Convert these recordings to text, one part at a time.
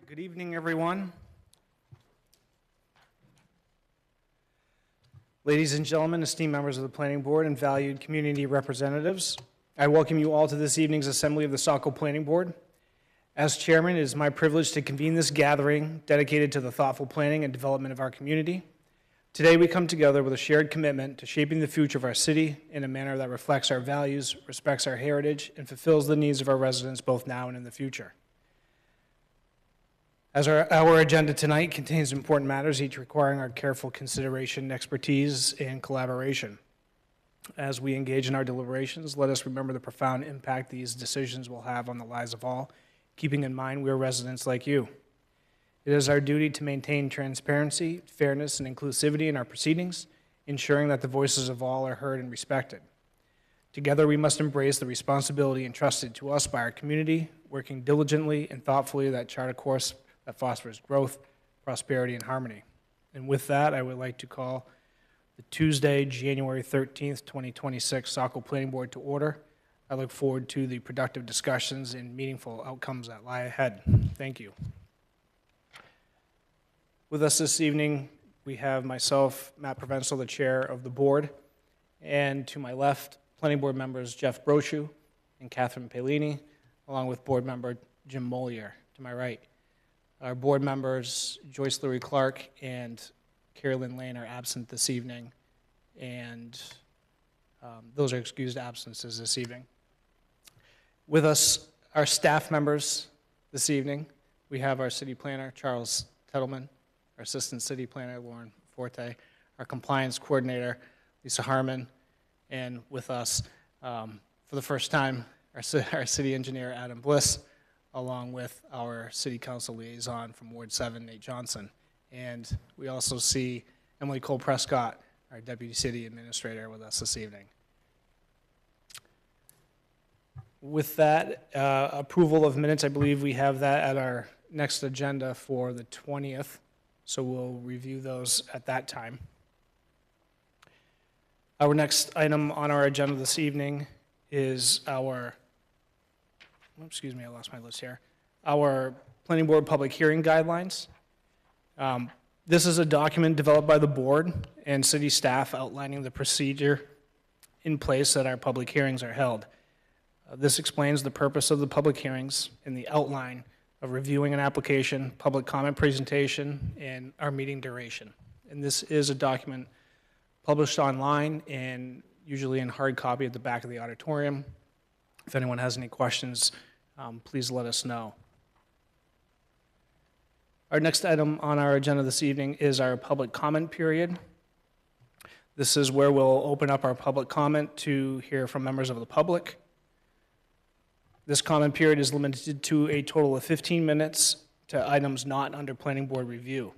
Good evening, everyone. Ladies and gentlemen, esteemed members of the Planning Board and valued community representatives, I welcome you all to this evening's assembly of the Saco Planning Board. As chairman, it is my privilege to convene this gathering dedicated to the thoughtful planning and development of our community. Today, we come together with a shared commitment to shaping the future of our city in a manner that reflects our values, respects our heritage, and fulfills the needs of our residents both now and in the future. As our agenda tonight contains important matters, each requiring our careful consideration, expertise, and collaboration. As we engage in our deliberations, let us remember the profound impact these decisions will have on the lives of all, keeping in mind we are residents like you. It is our duty to maintain transparency, fairness, and inclusivity in our proceedings, ensuring that the voices of all are heard and respected. Together, we must embrace the responsibility entrusted to us by our community, working diligently and thoughtfully that chart a course that fosters growth, prosperity, and harmony. And with that, I would like to call the Tuesday, January 13th, 2026 Saco Planning Board to order. I look forward to the productive discussions and meaningful outcomes that lie ahead. Thank you. With us this evening, we have myself, Matt Provenzel, the chair of the board, and to my left, planning board members Jeff Brochu and Catherine Palini, along with board member Jim Molier to my right. Our board members, Joyce Lurie Clark and Carolyn Lane, are absent this evening, and those are excused absences this evening. With us, our staff members this evening, we have our city planner, Charles Tettleman, our assistant city planner, Lauren Forte, our compliance coordinator, Lisa Harmon, and with us, for the first time, our city engineer, Adam Bliss, along with our city council liaison from Ward 7, Nate Johnson. And we also see Emily Cole Prescott, our deputy city administrator, with us this evening. With that, approval of minutes, I believe we have that at our next agenda for the 20th, so we'll review those at that time. Our next item on our agenda this evening is our excuse me, I lost my list here. Our Planning Board Public Hearing Guidelines. This is a document developed by the board and city staff outlining the procedure in place that our public hearings are held. This explains the purpose of the public hearings and the outline of reviewing an application, public comment presentation, and our meeting duration. And this is a document published online and usually in hard copy at the back of the auditorium. If anyone has any questions, please let us know. Our next item on our agenda this evening is our public comment period. This is where we'll open up our public comment to hear from members of the public. This comment period is limited to a total of 15 minutes to items not under planning board review.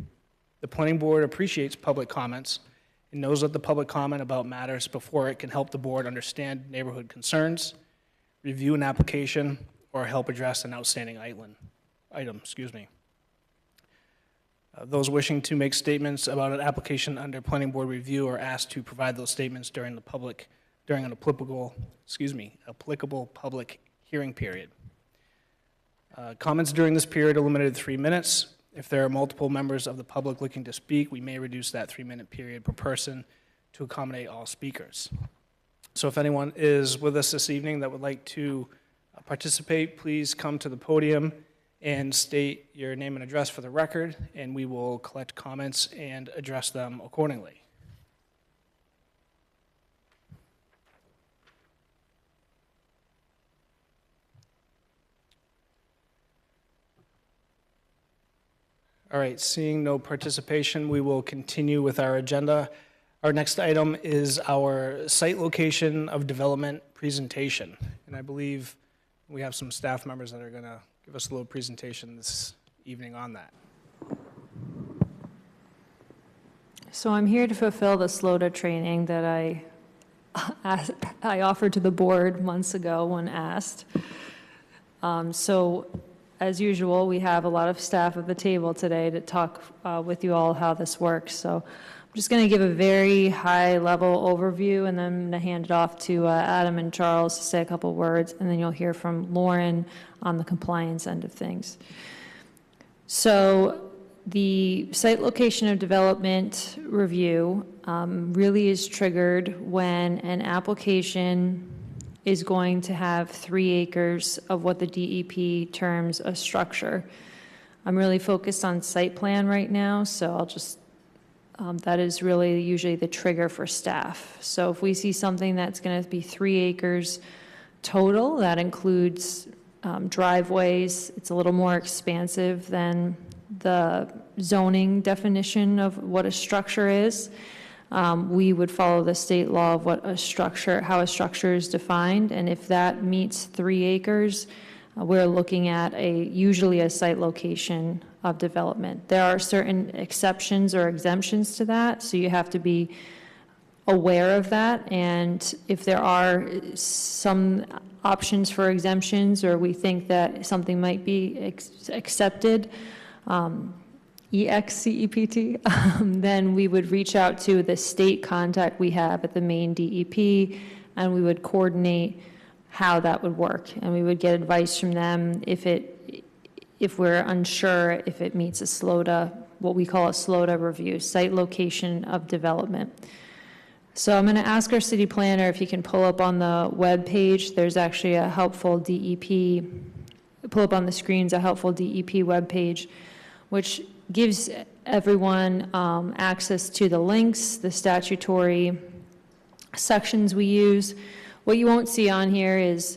The planning board appreciates public comments and knows that the public comment about matters before it can help the board understand neighborhood concerns, review an application, or help address an outstanding item. Those wishing to make statements about an application under planning board review are asked to provide those statements during an applicable public hearing period. Comments during this period are limited to 3 minutes. If there are multiple members of the public looking to speak, we may reduce that 3-minute period per person to accommodate all speakers. So if anyone is with us this evening that would like to participate, please come to the podium and state your name and address for the record, and we will collect comments and address them accordingly. All right, seeing no participation, we will continue with our agenda. Our next item is our site location of development presentation. And I believe we have some staff members that are going to give us a little presentation this evening on that. So I'm here to fulfill the SLOTA training that I offered to the board months ago when asked. So as usual, we have a lot of staff at the table today to talk with you all how this works. So I'm just going to give a very high-level overview, and then I'm going to hand it off to Adam and Charles to say a couple words, and then you'll hear from Lauren on the compliance end of things. So the site location of development review really is triggered when an application is going to have 3 acres of what the DEP terms a structure. I'm really focused on site plan right now, so I'll just, that is really usually the trigger for staff. So if we see something that's going to be 3 acres total, that includes driveways, it's a little more expansive than the zoning definition of what a structure is. We would follow the state law of what a structure, how a structure is defined, and if that meets 3 acres, we're looking at usually a site location of development. There are certain exceptions or exemptions to that, so you have to be aware of that, and if there are some options for exemptions, or we think that something might be accepted, EXCEPT, then we would reach out to the state contact we have at the main DEP, and we would coordinate how that would work, and we would get advice from them if we're unsure if it meets a SLOTA, what we call a SLOTA review, site location of development. So I'm going to ask our city planner if he can pull up on the web page. There's actually a helpful DEP, pull up on the screens a helpful DEP web page, which gives everyone access to the links, the statutory sections we use. What you won't see on here is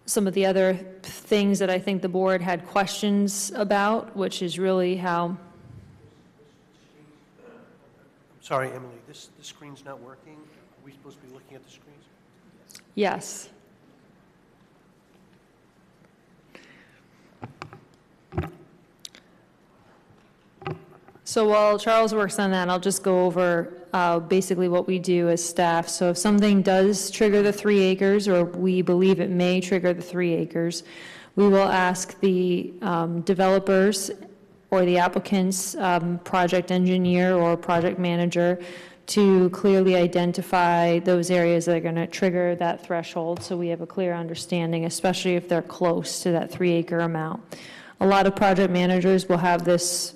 some of the other things that I think the board had questions about, which is really how. I'm sorry, Emily, the screen's not working. Are we supposed to be looking at the screens? Yes. So while Charles works on that, I'll just go over basically what we do as staff. So if something does trigger the 3 acres, or we believe it may trigger the 3 acres, we will ask the developers or the applicant's project engineer or project manager to clearly identify those areas that are going to trigger that threshold, so we have a clear understanding, especially if they're close to that 3 acre amount. A lot of project managers will have this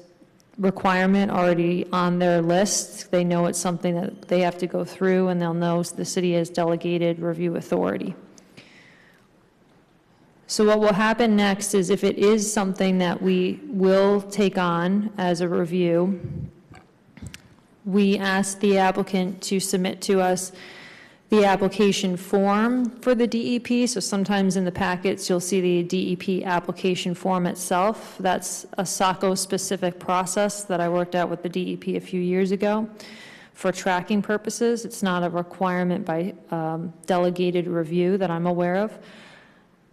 requirement already on their list. They know it's something that they have to go through, and they'll know the city has delegated review authority. So what will happen next is, if it is something that we will take on as a review, we ask the applicant to submit to us the application form for the DEP. So sometimes in the packets, you'll see the DEP application form itself. That's a Saco specific process that I worked out with the DEP a few years ago for tracking purposes. It's not a requirement by delegated review that I'm aware of.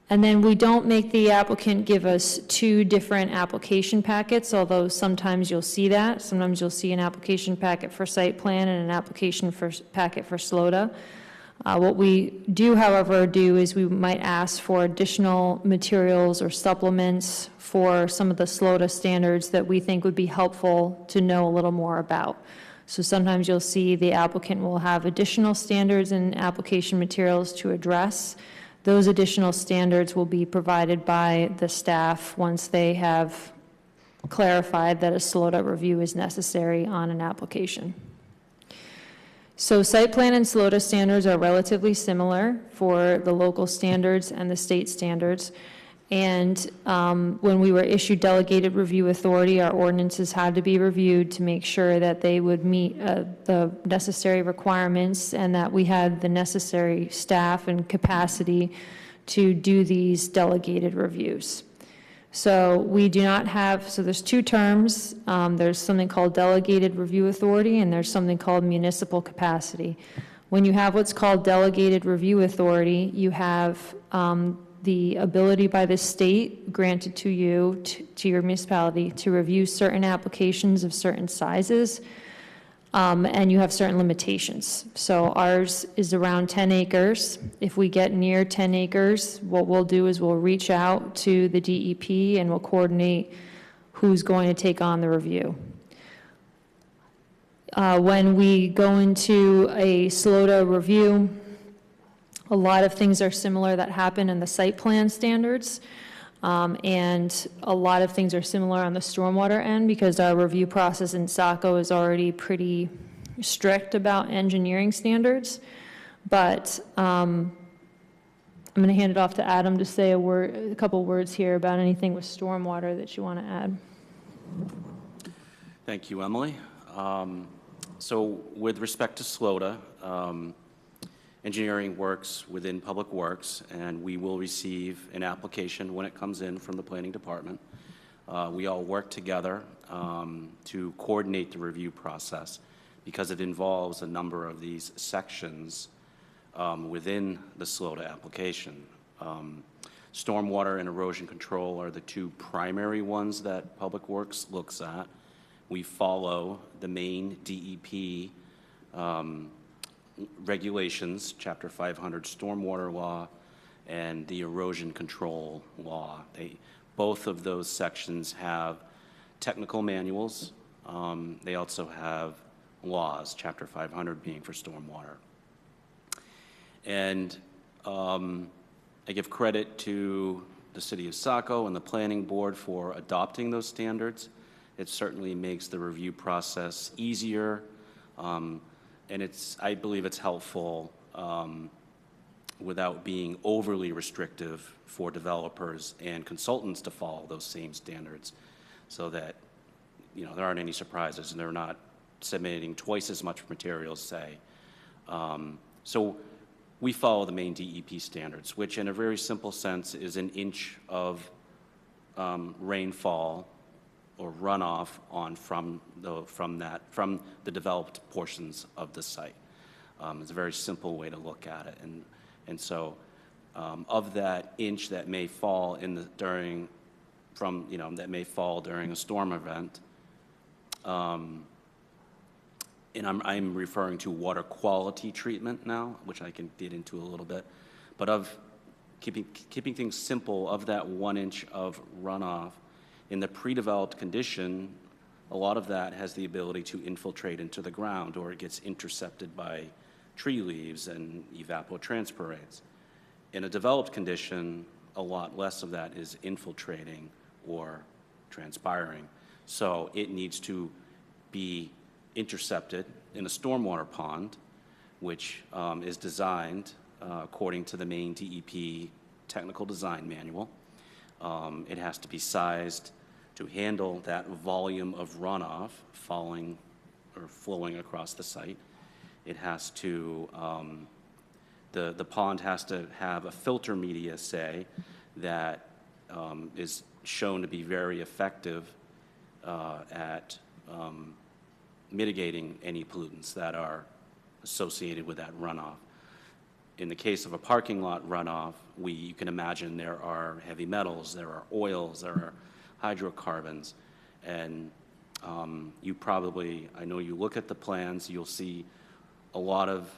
And then we don't make the applicant give us 2 different application packets, although sometimes you'll see that. Sometimes you'll see an application packet for site plan and an application packet for SLOTA. What we do, however, is we might ask for additional materials or supplements for some of the SLOTA standards that we think would be helpful to know a little more about. So sometimes you'll see the applicant will have additional standards and application materials to address. Those additional standards will be provided by the staff once they have clarified that a SLOTA review is necessary on an application. So site plan and SLOTA standards are relatively similar for the local standards and the state standards. And when we were issued delegated review authority, our ordinances had to be reviewed to make sure that they would meet the necessary requirements, and that we had the necessary staff and capacity to do these delegated reviews. So we do not have, so there's 2 terms. There's something called delegated review authority, and there's something called municipal capacity. When you have what's called delegated review authority, you have the ability by the state granted to you, to your municipality, to review certain applications of certain sizes, and you have certain limitations. So ours is around 10 acres. If we get near 10 acres, what we'll do is we'll reach out to the DEP and we'll coordinate who's going to take on the review. When we go into a SLOTA review, a lot of things are similar that happen in the site plan standards. And a lot of things are similar on the stormwater end because our review process in Saco is already pretty strict about engineering standards. But I'm going to hand it off to Adam to say a couple words here about anything with stormwater that you want to add. Thank you, Emily. So with respect to SLOTA, engineering works within Public Works, and we will receive an application when it comes in from the Planning Department. We all work together to coordinate the review process because it involves a number of these sections within the SLOTA application. Stormwater and erosion control are the two primary ones that Public Works looks at. We follow the main DEP regulations, Chapter 500 Stormwater Law and the Erosion Control Law. Both of those sections have technical manuals. They also have laws, Chapter 500 being for stormwater. And I give credit to the City of Saco and the Planning Board for adopting those standards. It certainly makes the review process easier, and I believe it's helpful without being overly restrictive for developers and consultants to follow those same standards so that, there aren't any surprises and they're not submitting twice as much materials, say. So we follow the main DEP standards, which in a very simple sense is an inch of rainfall or runoff from the developed portions of the site. It's a very simple way to look at it, and so of that inch that may fall during a storm event, and I'm referring to water quality treatment now, which I can get into a little bit, but of keeping things simple, of that 1 inch of runoff, in the pre-developed condition, a lot of that has the ability to infiltrate into the ground, or it gets intercepted by tree leaves and evapotranspirates. In a developed condition, a lot less of that is infiltrating or transpiring. So it needs to be intercepted in a stormwater pond, which is designed according to the main DEP technical design manual. It has to be sized to handle that volume of runoff falling or flowing across the site. It has to, the pond has to have a filter media, say, that is shown to be very effective at mitigating any pollutants that are associated with that runoff. In the case of a parking lot runoff, you can imagine there are heavy metals, there are oils, there are hydrocarbons, and I know you look at the plans, you'll see a lot of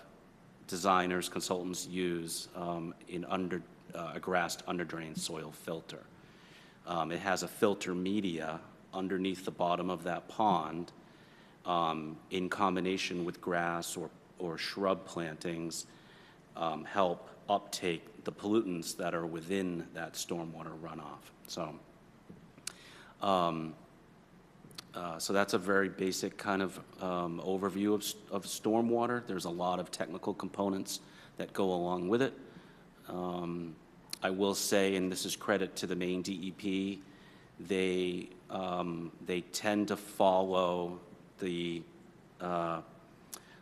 designers, consultants use a grassed underdrain soil filter. It has a filter media underneath the bottom of that pond in combination with grass or shrub plantings, help uptake the pollutants that are within that stormwater runoff. So that's a very basic kind of overview of stormwater. There's a lot of technical components that go along with it. I will say, and this is credit to the main DEP, they tend to follow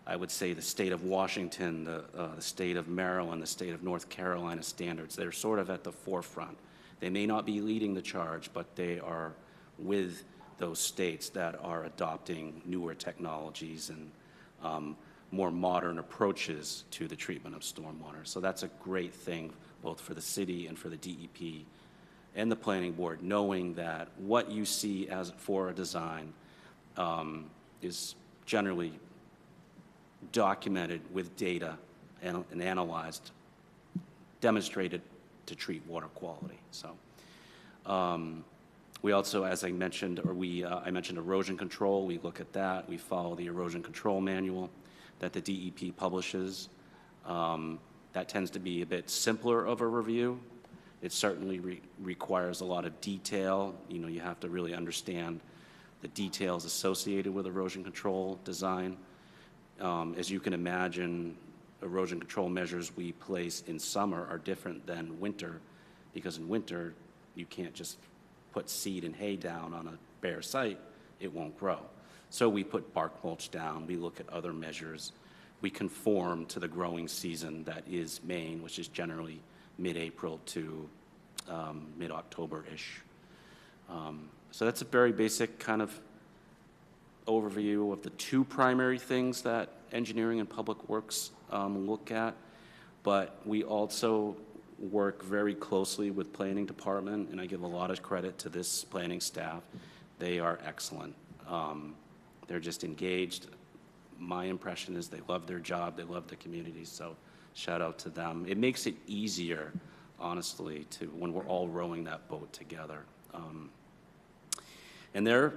I would say the state of Washington, the state of Maryland, the state of North Carolina standards. They're sort of at the forefront. They may not be leading the charge, but they are with those states that are adopting newer technologies and more modern approaches to the treatment of stormwater. So that's a great thing, both for the city and for the DEP and the planning board, knowing that what you see for a design is generally documented with data and analyzed, demonstrated to treat water quality. So we also, as I mentioned, I mentioned erosion control. We look at that. We follow the erosion control manual that the DEP publishes. That tends to be a bit simpler of a review. It certainly requires a lot of detail. You know, you have to really understand the details associated with erosion control design. As you can imagine, erosion control measures we place in summer are different than winter, because in winter, you can't just put seed and hay down on a bare site, it won't grow. So we put bark mulch down, we look at other measures, we conform to the growing season that is Maine, which is generally mid-April to mid-October-ish. So that's a very basic kind of overview of the two primary things that engineering and public works look at, but we also work very closely with planning department, and I give a lot of credit to this planning staff. They are excellent. They're just engaged. My impression is they love their job, they love the community, so shout out to them. It makes it easier, honestly, to when we're all rowing that boat together. And they're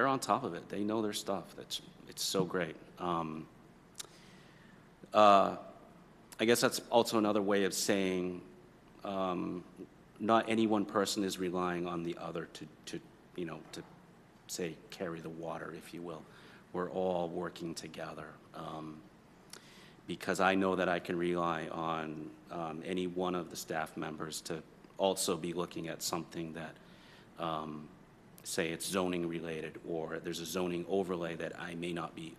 on top of it. They know their stuff. It's so great. I guess that's also another way of saying not any one person is relying on the other to say carry the water, if you will. We're all working together because I know that I can rely on any one of the staff members to also be looking at something that say it's zoning related, or there's a zoning overlay that I may not be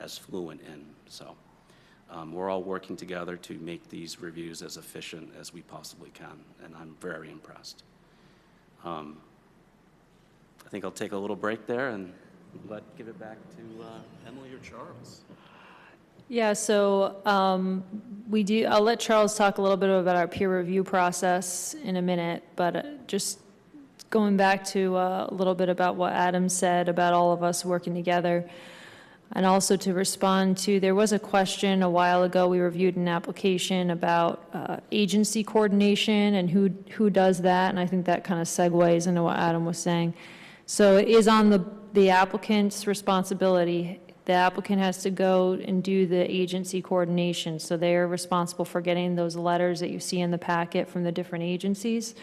as fluent in. So we're all working together to make these reviews as efficient as we possibly can, and I'm very impressed. I think I'll take a little break there and give it back to Emily or Charles. Yeah, so I'll let Charles talk a little bit about our peer review process in a minute, but just going back to a little bit about what Adam said about all of us working together, and also to respond to, there was a question a while ago, we reviewed an application about agency coordination and who does that, and I think that kind of segues into what Adam was saying. So it is on the applicant's responsibility. The applicant has to go and do the agency coordination, so they're responsible for getting those letters that you see in the packet from the different agencies.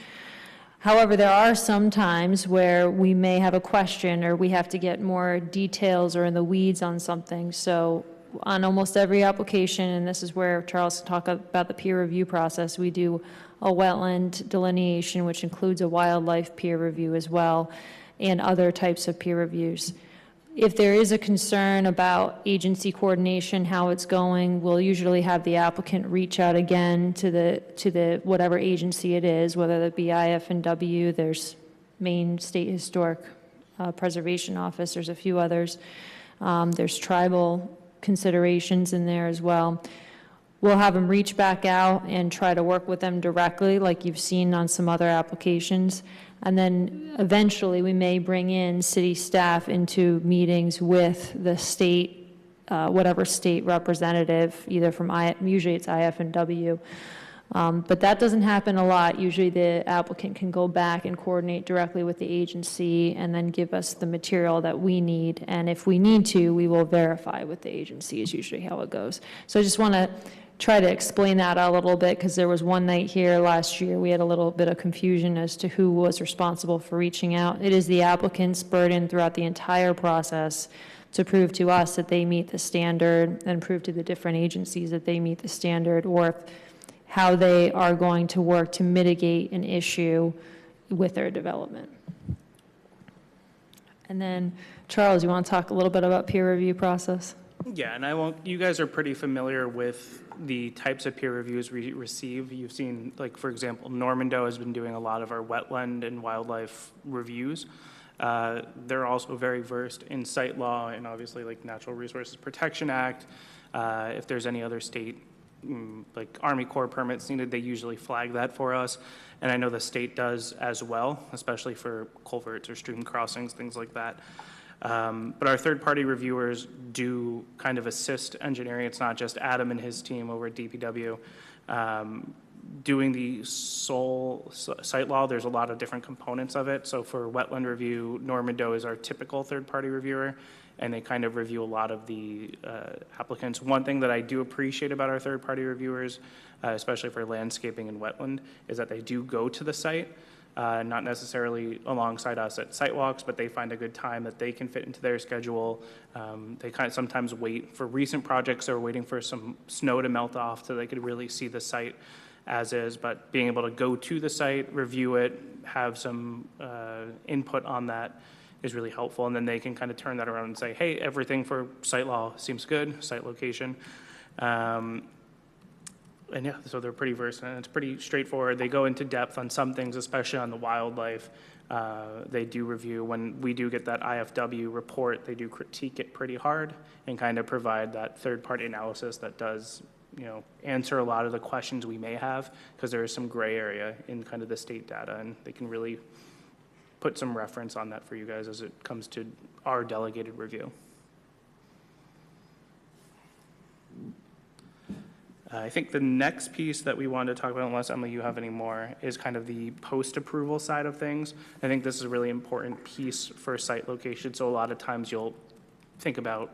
However, there are some times where we may have a question or we have to get more details or in the weeds on something. So on almost every application, and this is where Charles can talk about the peer review process, we do a wetland delineation, which includes a wildlife peer review as well, and other types of peer reviews. If there is a concern about agency coordination, how it's going, we'll usually have the applicant reach out again to the whatever agency it is, whether that be IF&W, there's Maine State Historic Preservation Office, there's a few others. There's tribal considerations in there as well. We'll have them reach back out and try to work with them directly, like you've seen on some other applications. And then eventually we may bring in city staff into meetings with the state, whatever state representative, either from usually it's IF&W. But that doesn't happen a lot. Usually the applicant can go back and coordinate directly with the agency and then give us the material that we need. And if we need to, we will verify with the agency is usually how it goes. So I just want to try to explain that a little bit, because there was one night here last year we had a little bit of confusion as to who was responsible for reaching out. It is the applicant's burden throughout the entire process to prove to us that they meet the standard and prove to the different agencies that they meet the standard, or how they are going to work to mitigate an issue with their development. And then, Charles, you want to talk a little bit about peer review process? Yeah, and you guys are pretty familiar with the types of peer reviews we receive. You've seen, like, for example, Normando has been doing a lot of our wetland and wildlife reviews. They're also very versed in site law and obviously like Natural Resources Protection Act. If there's any other state, like Army Corps permits needed, they usually flag that for us. And I know the state does as well, especially for culverts or stream crossings, things like that. But our third-party reviewers do kind of assist engineering. It's not just Adam and his team over at DPW. Doing the sole site law, there's a lot of different components of it. So for wetland review, Normando is our typical third-party reviewer. and they kind of review a lot of the applicants. One thing that I do appreciate about our third-party reviewers, especially for landscaping and wetland, is that they do go to the site, not necessarily alongside us at site walks, but they find a good time that they can fit into their schedule. They kind of sometimes wait for recent projects. They're waiting for some snow to melt off so they could really see the site as is, but being able to go to the site, review it, have some input on that is really helpful. And then they can kind of turn that around and say, hey, everything for site law seems good, site location. And yeah, so they're pretty versatile, and it's pretty straightforward. They go into depth on some things, especially on the wildlife. They do review. When we do get that IFW report, they do critique it pretty hard and kind of provide that third-party analysis that does, answer a lot of the questions we may have, because there is some gray area in kind of the state data, and they can really put some reference on that for you guys as it comes to our delegated review. I think the next piece that we wanted to talk about, unless Emily, you have any more, is kind of the post-approval side of things. I think this is a really important piece for site location. So a lot of times you'll think about,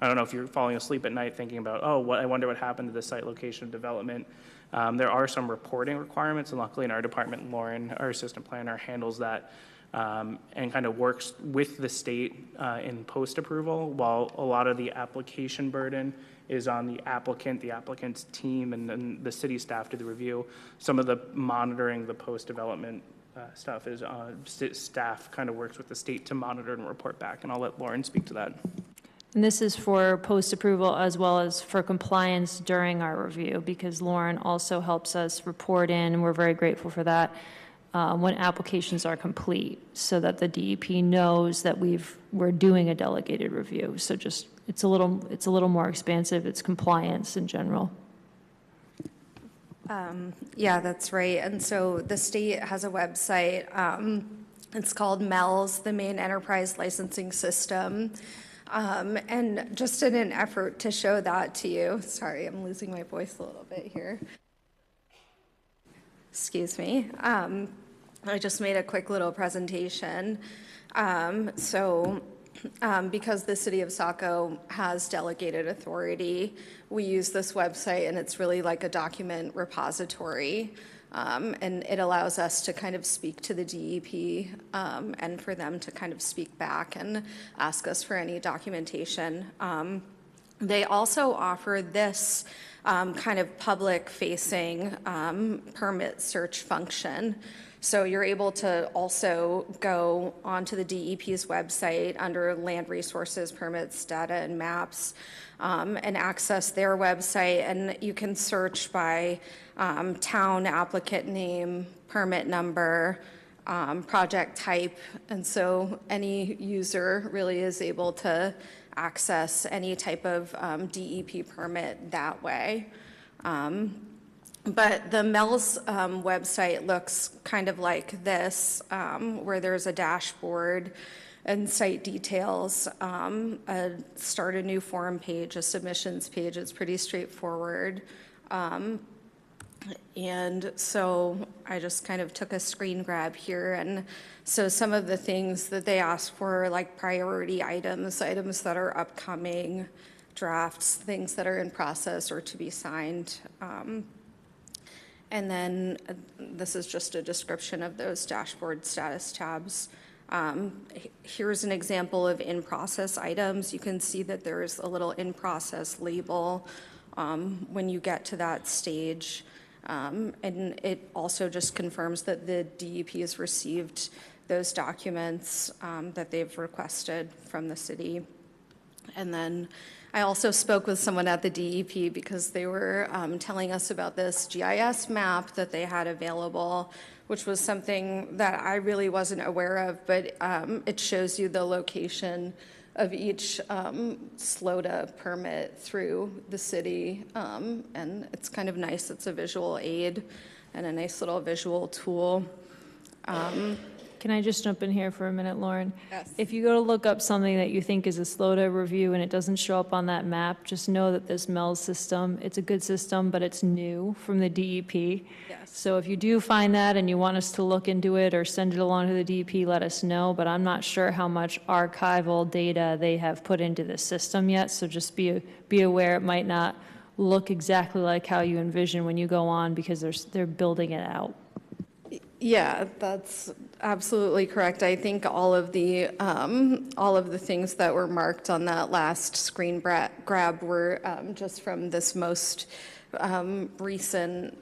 I don't know if you're falling asleep at night thinking about, I wonder what happened to the site location development. There are some reporting requirements, and luckily in our department, Lauren, our assistant planner, handles that and kind of works with the state in post-approval, while a lot of the application burden is on the applicant's team, and then the city staff do the review. Some of the monitoring, the post-development stuff is staff kind of works with the state to monitor and report back, and I'll let Lauren speak to that. And this is for post-approval as well as for compliance during our review, because Lauren also helps us report in, and we're very grateful for that, when applications are complete, so that the DEP knows that we're doing a delegated review. So just, it's a little more expansive. It's compliance in general. Yeah, that's right. And so the state has a website. It's called MELS, the Main Enterprise Licensing System. And just in an effort to show that to you, sorry, I'm losing my voice a little bit here. Excuse me. I just made a quick little presentation. Because the city of Saco has delegated authority, we use this website, and it's really like a document repository. And it allows us to kind of speak to the DEP and for them to kind of speak back and ask us for any documentation. They also offer this kind of public-facing permit search function. So you're able to also go onto the DEP's website under Land Resources, Permits, Data, and Maps, and access their website. And you can search by town, applicant name, permit number, project type. And so any user really is able to access any type of DEP permit that way. But the MELS website looks kind of like this, where there's a dashboard and site details, a start a new form page, a submissions page. It's pretty straightforward. And so I just kind of took a screen grab here. And so some of the things that they ask for are like priority items that are upcoming, drafts, things that are in process or to be signed. And then this is just a description of those dashboard status tabs. Here's an example of in-process items. You can see that there's a little in-process label when you get to that stage. And it also just confirms that the DEP has received those documents that they've requested from the city. And then I also spoke with someone at the DEP because they were telling us about this GIS map that they had available, which was something that I really wasn't aware of, but it shows you the location of each SLOTA permit through the city, and it's kind of nice. It's a visual aid and a nice little visual tool. Can I just jump in here for a minute, Lauren? Yes. If you go to look up something that you think is a SLOTA review and it doesn't show up on that map, just know that this MELS system, it's a good system, but it's new from the DEP. Yes. So if you do find that and you want us to look into it or send it along to the DEP, let us know, but I'm not sure how much archival data they have put into this system yet, so just be aware it might not look exactly like how you envision when you go on because they're building it out. Yeah, that's absolutely correct. I think all of the things that were marked on that last screen grab were just from this most recent,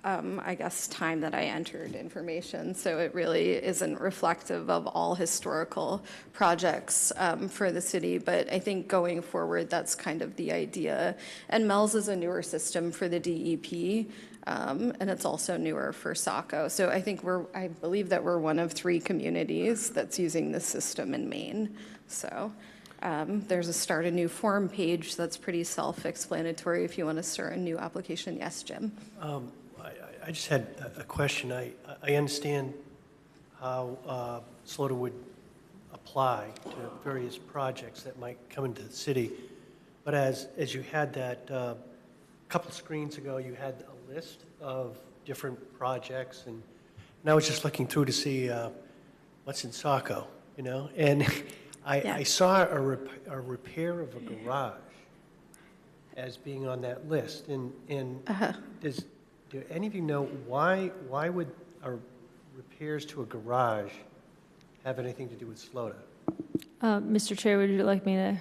I guess, time that I entered information. So it really isn't reflective of all historical projects for the city. But I think going forward, that's kind of the idea. And MELS is a newer system for the DEP. And it's also newer for Saco. So I think I believe that we're one of 3 communities that's using this system in Maine. So there's a start a new form page that's pretty self-explanatory if you want to start a new application. Yes, Jim? I just had a question. I understand how SLOTA would apply to various projects that might come into the city. But as you had that, a couple of screens ago, you had a list of different projects, and I was just looking through to see what's in Saco, and I saw a repair of a garage as being on that list, and do any of you know why would repairs to a garage have anything to do with SLOTA? Mr. Chair, would you like me to?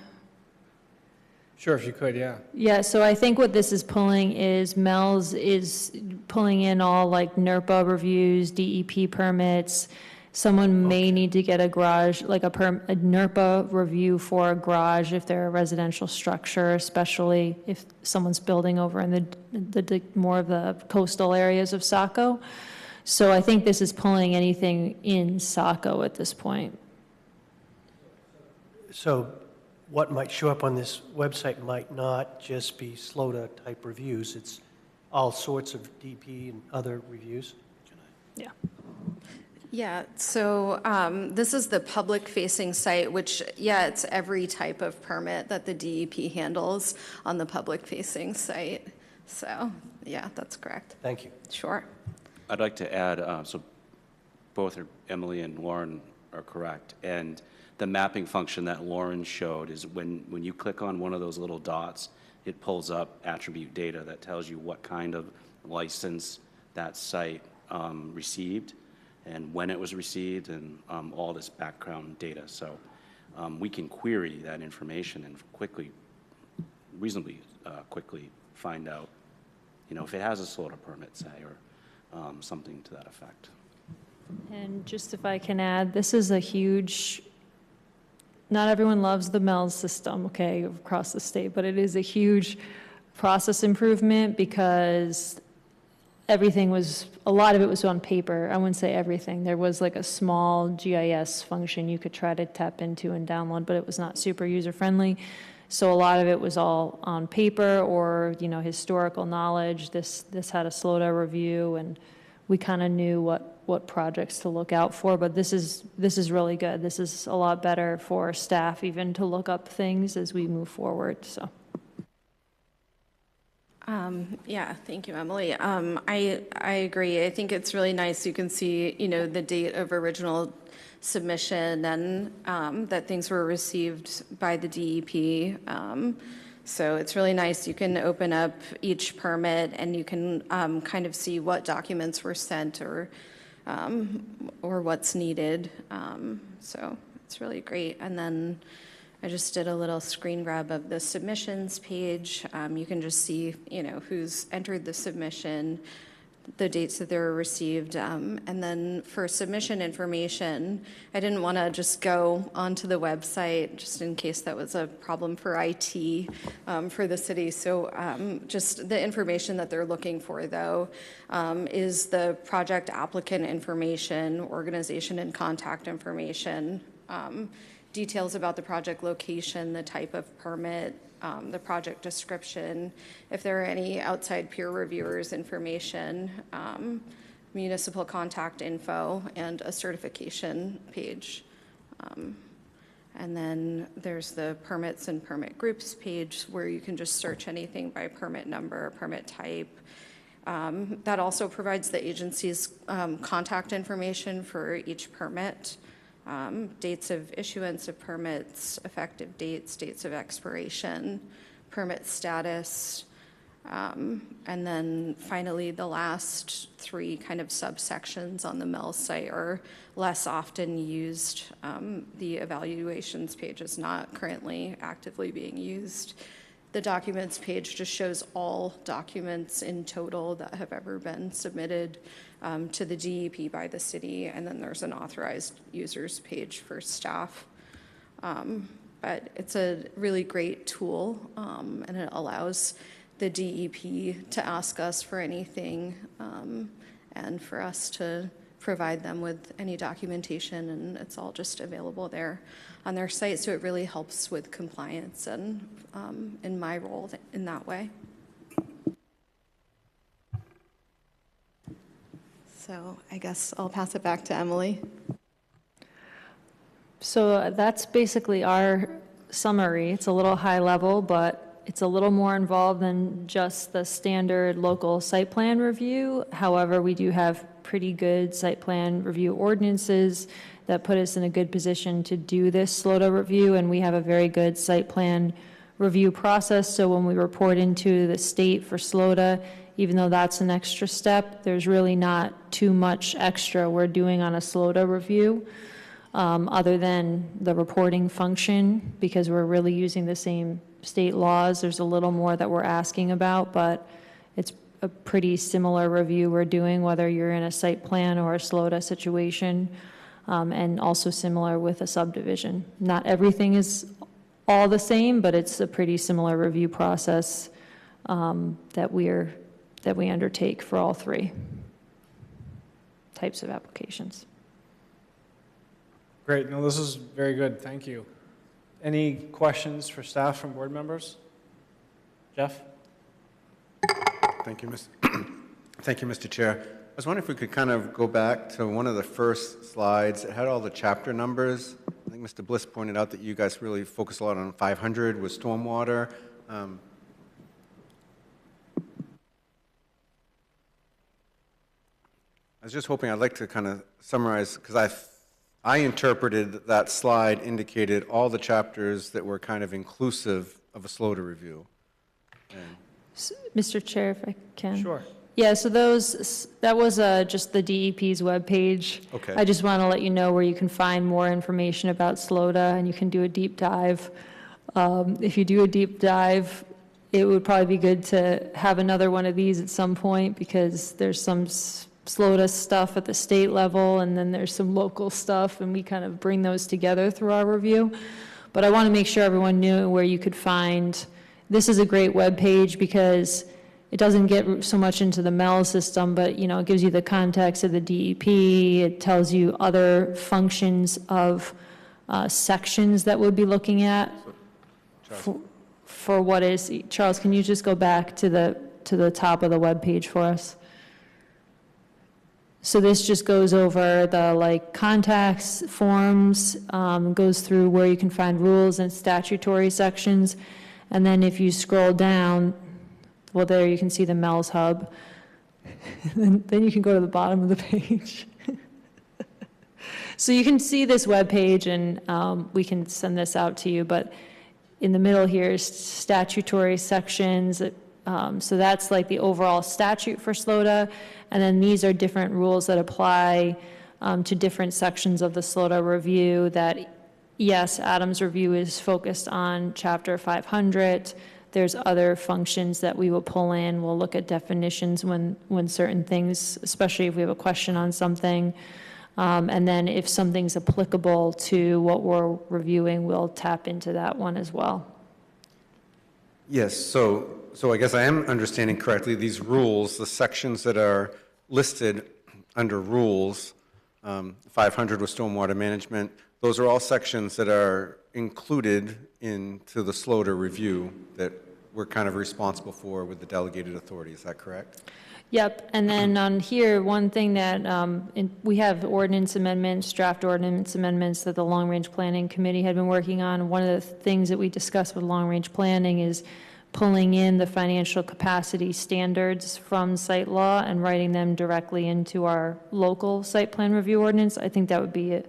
Sure, if you could, yeah. Yeah, so I think what this is pulling is MELS is pulling in all like NERPA reviews, DEP permits. Someone may need to get a garage, like a NERPA review for a garage if they're a residential structure, especially if someone's building over in the more of the coastal areas of Saco. So I think this is pulling anything in Saco at this point. So what might show up on this website might not just be SLOTA type reviews. It's all sorts of DP and other reviews. Yeah. Yeah, so this is the public-facing site, which, yeah, it's every type of permit that the DEP handles on the public-facing site. So, yeah, that's correct. Thank you. Sure. I'd like to add, so both Emily and Lauren are correct, and the mapping function that Lauren showed is when you click on one of those little dots, it pulls up attribute data that tells you what kind of license that site received and when it was received and all this background data. So we can query that information and reasonably quickly find out, if it has a SLOTA permit, say, or something to that effect. And just if I can add, this is a huge, not everyone loves the MELS system, okay, across the state, but it is a huge process improvement because a lot of it was on paper. I wouldn't say everything. There was like a small GIS function you could try to tap into and download, but it was not super user-friendly. So a lot of it was all on paper or, historical knowledge. This had a SLOTA review, and we kind of knew what projects to look out for, but this is really good. This is a lot better for staff even to look up things as we move forward, so. Yeah, thank you, Emily. I agree. I think it's really nice. You can see, the date of original submission and that things were received by the DEP. So it's really nice. You can open up each permit and you can kind of see what documents were sent or what's needed. So it's really great. And then I just did a little screen grab of the submissions page. You can just see, who's entered the submission, the dates that they were received. And then for submission information, I didn't want to just go onto the website just in case that was a problem for IT for the city. So just the information that they're looking for, though, is the project applicant information, organization and contact information, details about the project location, the type of permit, the project description, if there are any outside peer reviewers information, municipal contact info, and a certification page. And then there's the permits and permit groups page where you can just search anything by permit number, permit type. That also provides the agency's contact information for each permit, dates of issuance of permits, effective dates, dates of expiration, permit status, and then finally the last three kind of subsections on the MELS site are less often used. The evaluations page is not currently actively being used. The documents page just shows all documents in total that have ever been submitted to the DEP by the city, and then there's an authorized users page for staff. But it's a really great tool, and it allows the DEP to ask us for anything and for us to provide them with any documentation, and it's all just available there on their site, so it really helps with compliance and in my role in that way. So I guess I'll pass it back to Emily. So that's basically our summary. It's a little high level, but it's a little more involved than just the standard local site plan review. However, we do have pretty good site plan review ordinances that put us in a good position to do this SLOTA review, and we have a very good site plan review process. So when we report into the state for SLOTA, even though that's an extra step, there's really not too much extra we're doing on a SLOTA review, other than the reporting function, because we're really using the same state laws. There's a little more that we're asking about, but it's a pretty similar review we're doing, whether you're in a site plan or a SLOTA situation, and also similar with a subdivision. Not everything is all the same, but it's a pretty similar review process that we undertake for all three types of applications. Great. No, this is very good. Thank you. Any questions for staff from board members? Jeff? Thank you, Thank you, Mr. Chair. I was wondering if we could kind of go back to one of the first slides. It had all the chapter numbers. I think Mr. Bliss pointed out that you guys really focus a lot on 500 with stormwater. I was just hoping, I'd like to kind of summarize, because I interpreted that slide indicated all the chapters that were kind of inclusive of a SLOTA review. Mr. Chair, if I can. Sure. Yeah, so that was just the DEP's webpage. Okay. I just want to let you know where you can find more information about SLOTA, and you can do a deep dive. If you do a deep dive, it would probably be good to have another one of these at some point, because there's some SLOTA stuff at the state level, and then there's some local stuff, and we kind of bring those together through our review. But I want to make sure everyone knew where you could find. This is a great web page because it doesn't get so much into the MEL system, but it gives you the context of the DEP. It tells you other functions of sections that we'll be looking at for what is. Charles, can you just go back to the top of the web page for us? So this just goes over the contacts, forms, goes through where you can find rules and statutory sections. And then if you scroll down, well, there you can see the MELS hub. Then you can go to the bottom of the page. So you can see this web page, and we can send this out to you. But in the middle here is statutory sections. So that's like the overall statute for SLOTA. And then these are different rules that apply to different sections of the SLOTA review that, yes, Adam's review is focused on Chapter 500. There's other functions that we will pull in. We'll look at definitions when certain things, especially if we have a question on something. And then if something's applicable to what we're reviewing, we'll tap into that one as well. Yes, so I guess I am understanding correctly, these rules, the sections that are listed under rules, 500 with stormwater management, those are all sections that are included into the SLOTA review that we're kind of responsible for with the delegated authority. Is that correct? Yep, and then on here, one thing that, we have ordinance amendments, draft ordinance amendments that the Long Range Planning Committee had been working on. One of the things that we discussed with long range planning is pulling in the financial capacity standards from site law and writing them directly into our local site plan review ordinance. I think that would be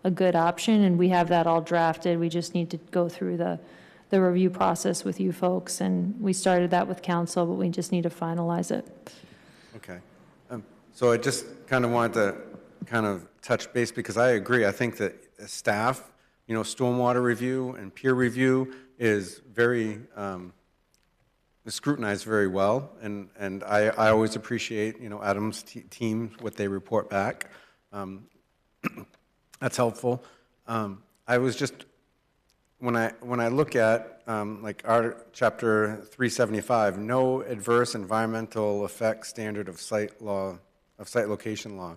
a good option, and we have that all drafted. We just need to go through the review process with you folks, and we started that with council, but we just need to finalize it. Okay. So I just kind of wanted to kind of touch base because I agree. I think that staff, stormwater review and peer review is very scrutinized very well, and I always appreciate, Adam's team, what they report back. That's helpful. I was just, when I look at like our chapter 375, no adverse environmental effect standard of site location law.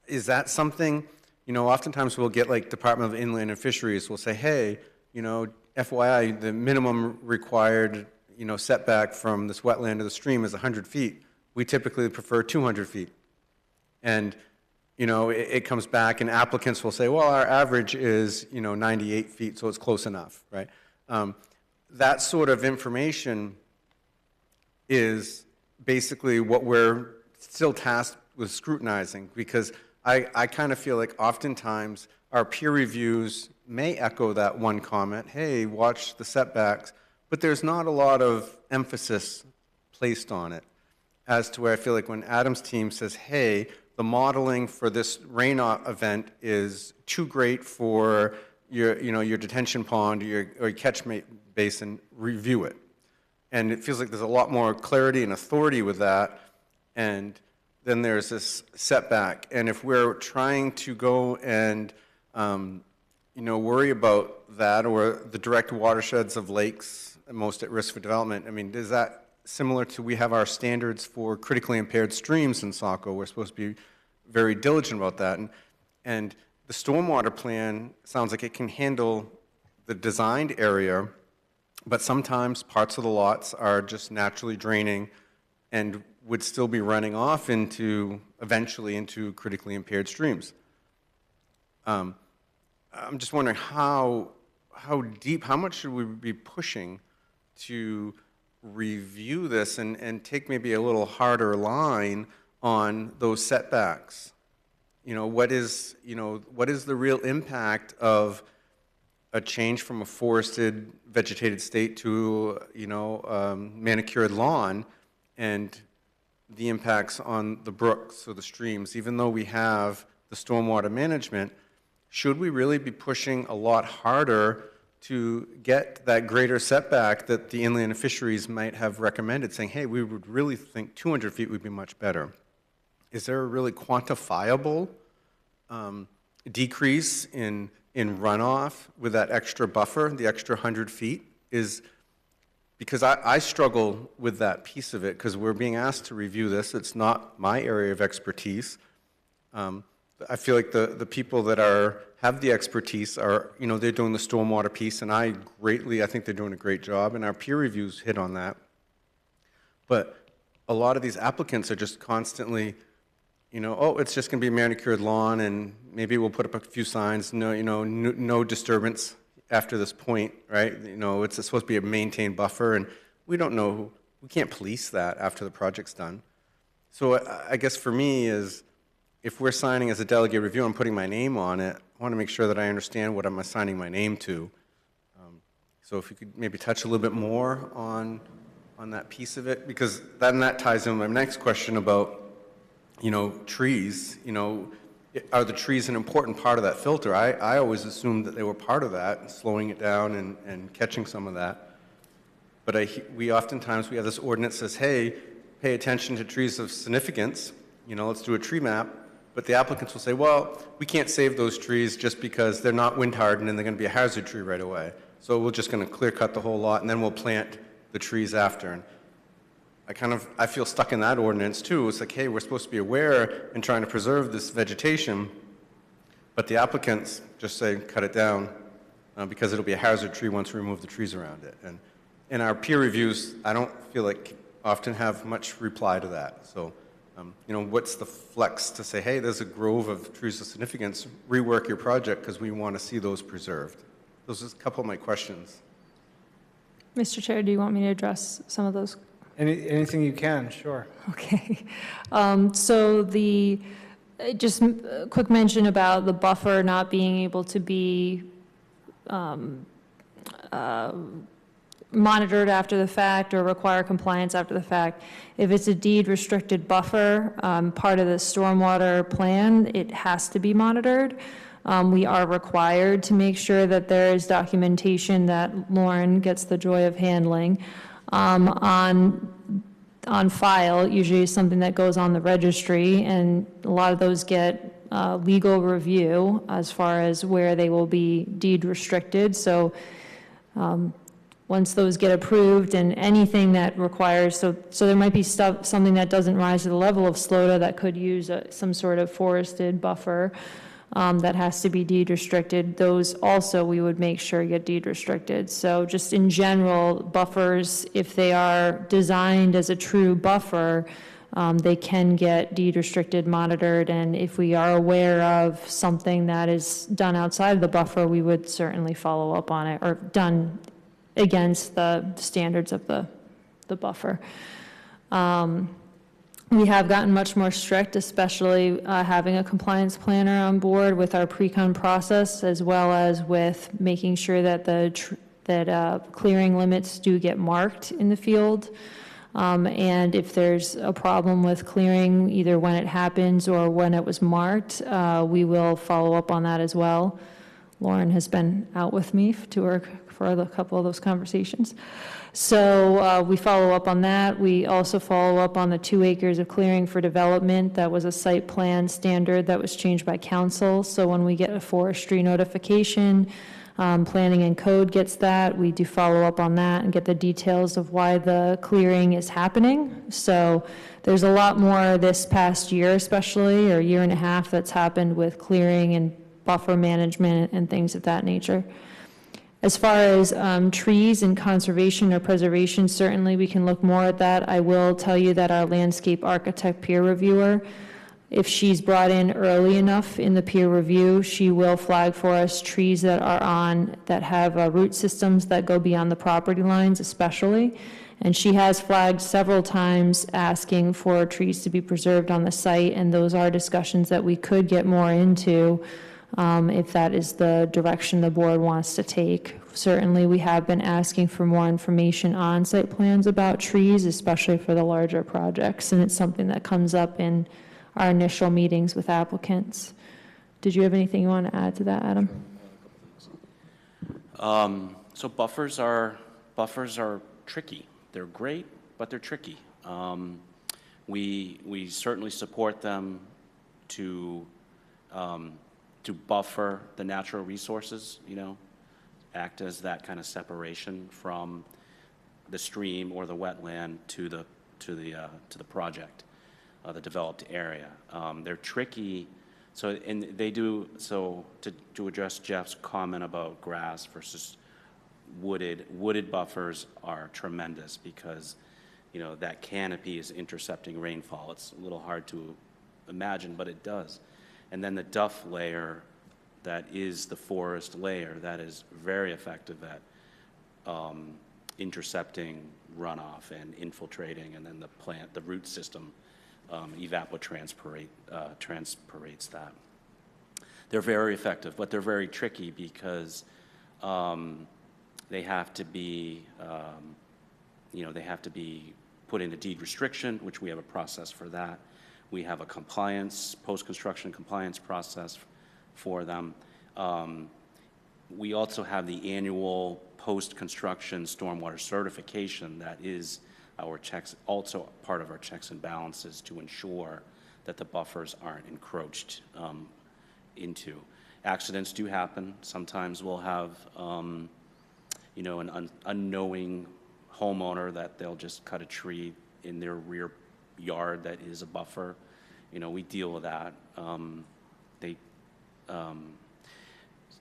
Is that something, oftentimes we'll get like Department of Inland and Fisheries will say, hey, FYI, the minimum required, setback from this wetland to the stream is 100 feet. We typically prefer 200 feet. And it comes back and applicants will say, well, our average is, 98 feet, so it's close enough, right? That sort of information is basically what we're still tasked with scrutinizing, because I kind of feel like oftentimes our peer reviews may echo that one comment, hey, watch the setbacks, but there's not a lot of emphasis placed on it, as to where I feel like when Adam's team says, hey, the modeling for this rain event is too great for your detention pond or your catch basin, review it. And it feels like there's a lot more clarity and authority with that. And then there's this setback. And if we're trying to go and worry about that, or the direct watersheds of lakes most at risk for development, I mean, is that similar to, we have our standards for critically impaired streams in Saco? We're supposed to be very diligent about that. And the stormwater plan sounds like it can handle the designed area, but sometimes parts of the lots are just naturally draining and would still be running off eventually into critically impaired streams. I'm just wondering how deep, how much should we be pushing to review this and take maybe a little harder line on those setbacks? What is the real impact of a change from a forested, vegetated state to, manicured lawn, and the impacts on the brooks or the streams? Even though we have the stormwater management, should we really be pushing a lot harder to get that greater setback that the Inland and Fisheries might have recommended, saying, hey, we would really think 200 feet would be much better? Is there a really quantifiable decrease in runoff with that extra buffer, the extra 100 feet? Because I struggle with that piece of it, because we're being asked to review this. It's not my area of expertise. I feel like the people that have the expertise are, they're doing the stormwater piece, and I think they're doing a great job, and our peer reviews hit on that. But a lot of these applicants are just constantly, oh, it's just going to be a manicured lawn, and maybe we'll put up a few signs, no disturbance after this point, right? It's supposed to be a maintained buffer, and we don't know, we can't police that after the project's done. So I guess for me is, if we're signing as a delegate review, I'm putting my name on it, I want to make sure that I understand what I'm assigning my name to. So if you could maybe touch a little bit more on that piece of it, because then that ties in with my next question about, trees. Are the trees an important part of that filter? I always assumed that they were part of that, slowing it down and catching some of that. But we oftentimes have this ordinance that says, hey, pay attention to trees of significance, let's do a tree map. But the applicants will say, well, we can't save those trees just because they're not wind hardened and they're going to be a hazard tree right away. So we're just going to clear cut the whole lot, and then we'll plant the trees after. And I feel stuck in that ordinance too. It's like, hey, we're supposed to be aware and trying to preserve this vegetation, but the applicants just say, cut it down because it'll be a hazard tree once we remove the trees around it. And in our peer reviews, I don't feel like often have much reply to that. So, what's the flex to say, hey, there's a grove of trees of significance, rework your project because we want to see those preserved? Those are a couple of my questions. Mr. Chair, do you want me to address some of those? Anything you can, sure. Okay. So just a quick mention about the buffer not being able to be monitored after the fact or require compliance after the fact. If it's a deed restricted buffer, part of the stormwater plan, it has to be monitored. We are required to make sure that there is documentation that Lauren gets the joy of handling on file. Usually something that goes on the registry, and a lot of those get legal review as far as where they will be deed restricted. So once those get approved, and anything that requires, so there might be something that doesn't rise to the level of SLOTA that could use some sort of forested buffer that has to be deed restricted. Those also we would make sure get deed restricted. So just in general, buffers, if they are designed as a true buffer, they can get deed restricted, monitored, and if we are aware of something that is done outside of the buffer, we would certainly follow up on it, or done against the standards of the buffer. We have gotten much more strict, especially having a compliance planner on board with our pre-con process, as well as with making sure that clearing limits do get marked in the field. And if there's a problem with clearing, either when it happens or when it was marked, we will follow up on that as well. Lauren has been out with me for a couple of those conversations. So we follow up on that. We also follow up on the 2 acres of clearing for development. That was a site plan standard that was changed by council. So when we get a forestry notification, planning and code gets that. We do follow up on that and get the details of why the clearing is happening. So there's a lot more this past year, especially, or year and a half, that's happened with clearing and buffer management and things of that nature. As far as trees and conservation or preservation, certainly we can look more at that. I will tell you that our landscape architect peer reviewer, if she's brought in early enough in the peer review, she will flag for us trees that have root systems that go beyond the property lines especially. And she has flagged several times asking for trees to be preserved on the site, and those are discussions that we could get more into if that is the direction the board wants to take. Certainly, we have been asking for more information on site plans about trees, especially for the larger projects, and it's something that comes up in our initial meetings with applicants. Did you have anything you want to add to that, Adam? So buffers are tricky. They're great, but they're tricky. We certainly support them to buffer the natural resources, act as that kind of separation from the stream or the wetland to the project, the developed area. They're tricky. So to address Jeff's comment about grass versus wooded buffers are tremendous because that canopy is intercepting rainfall. It's a little hard to imagine, but it does. And then the duff layer, that is the forest layer, that is very effective at intercepting runoff and infiltrating, and then the root system evapotranspirates that. They're very effective, but they're very tricky because they have to be, put into deed restriction, which we have a process for that. We have a post-construction compliance process for them. We also have the annual post-construction stormwater certification that is our checks, also part of our checks and balances to ensure that the buffers aren't encroached into. Accidents do happen. Sometimes we'll have, an unknowing homeowner that they'll just cut a tree in their rear yard that is a buffer. We deal with that.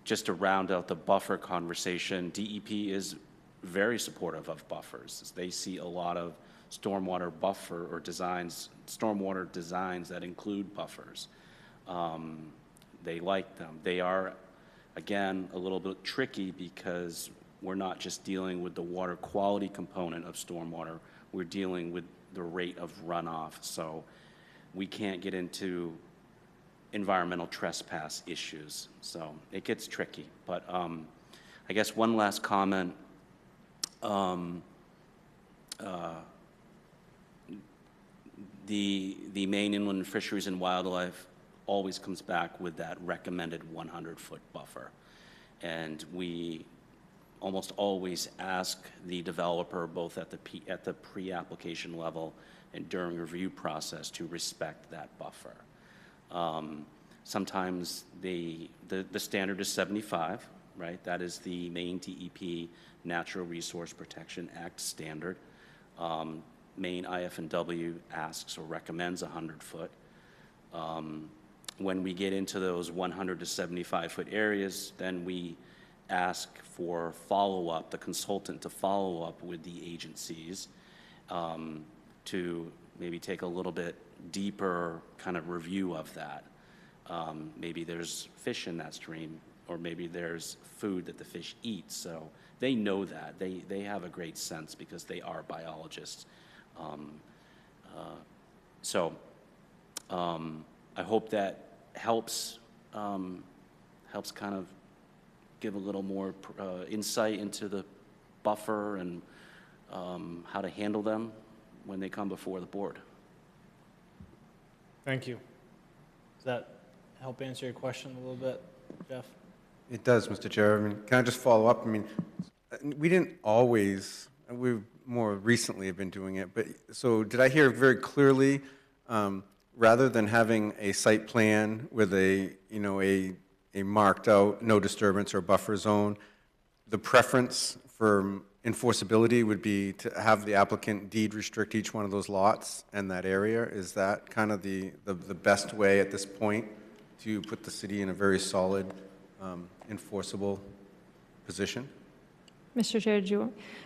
Just to round out the buffer conversation, DEP is very supportive of buffers. They see a lot of stormwater buffer or designs, stormwater designs that include buffers. They like them. They are, again, a little bit tricky because we're not just dealing with the water quality component of stormwater, we're dealing with the rate of runoff. So we can't get into environmental trespass issues. So it gets tricky. But I guess one last comment. The Maine Inland Fisheries and Wildlife always comes back with that recommended 100-foot buffer. And we almost always ask the developer, both at the pre-application level and during review process, to respect that buffer. Sometimes the standard is 75, right? That is the Maine DEP Natural Resource Protection Act standard. Maine IF&W asks or recommends 100-foot. When we get into those 100 to 75-foot areas, then we ask for follow-up, the consultant to follow up with the agencies to maybe take a little bit deeper kind of review of that. Maybe there's fish in that stream, or maybe there's food that the fish eat. So they know that. They have a great sense because they are biologists. I hope that helps kind of give a little more insight into the buffer and how to handle them when they come before the board. Thank you. Does that help answer your question a little bit, Jeff? It does, Mr. Chair. I mean, can I just follow up? I mean, we didn't always, we more recently have been doing it, but so did I hear very clearly, rather than having a site plan with a marked out no disturbance or buffer zone, the preference for enforceability would be to have the applicant deed restrict each one of those lots and that area? Is that kind of the best way at this point to put the city in a very solid, enforceable position? Mr. Chair,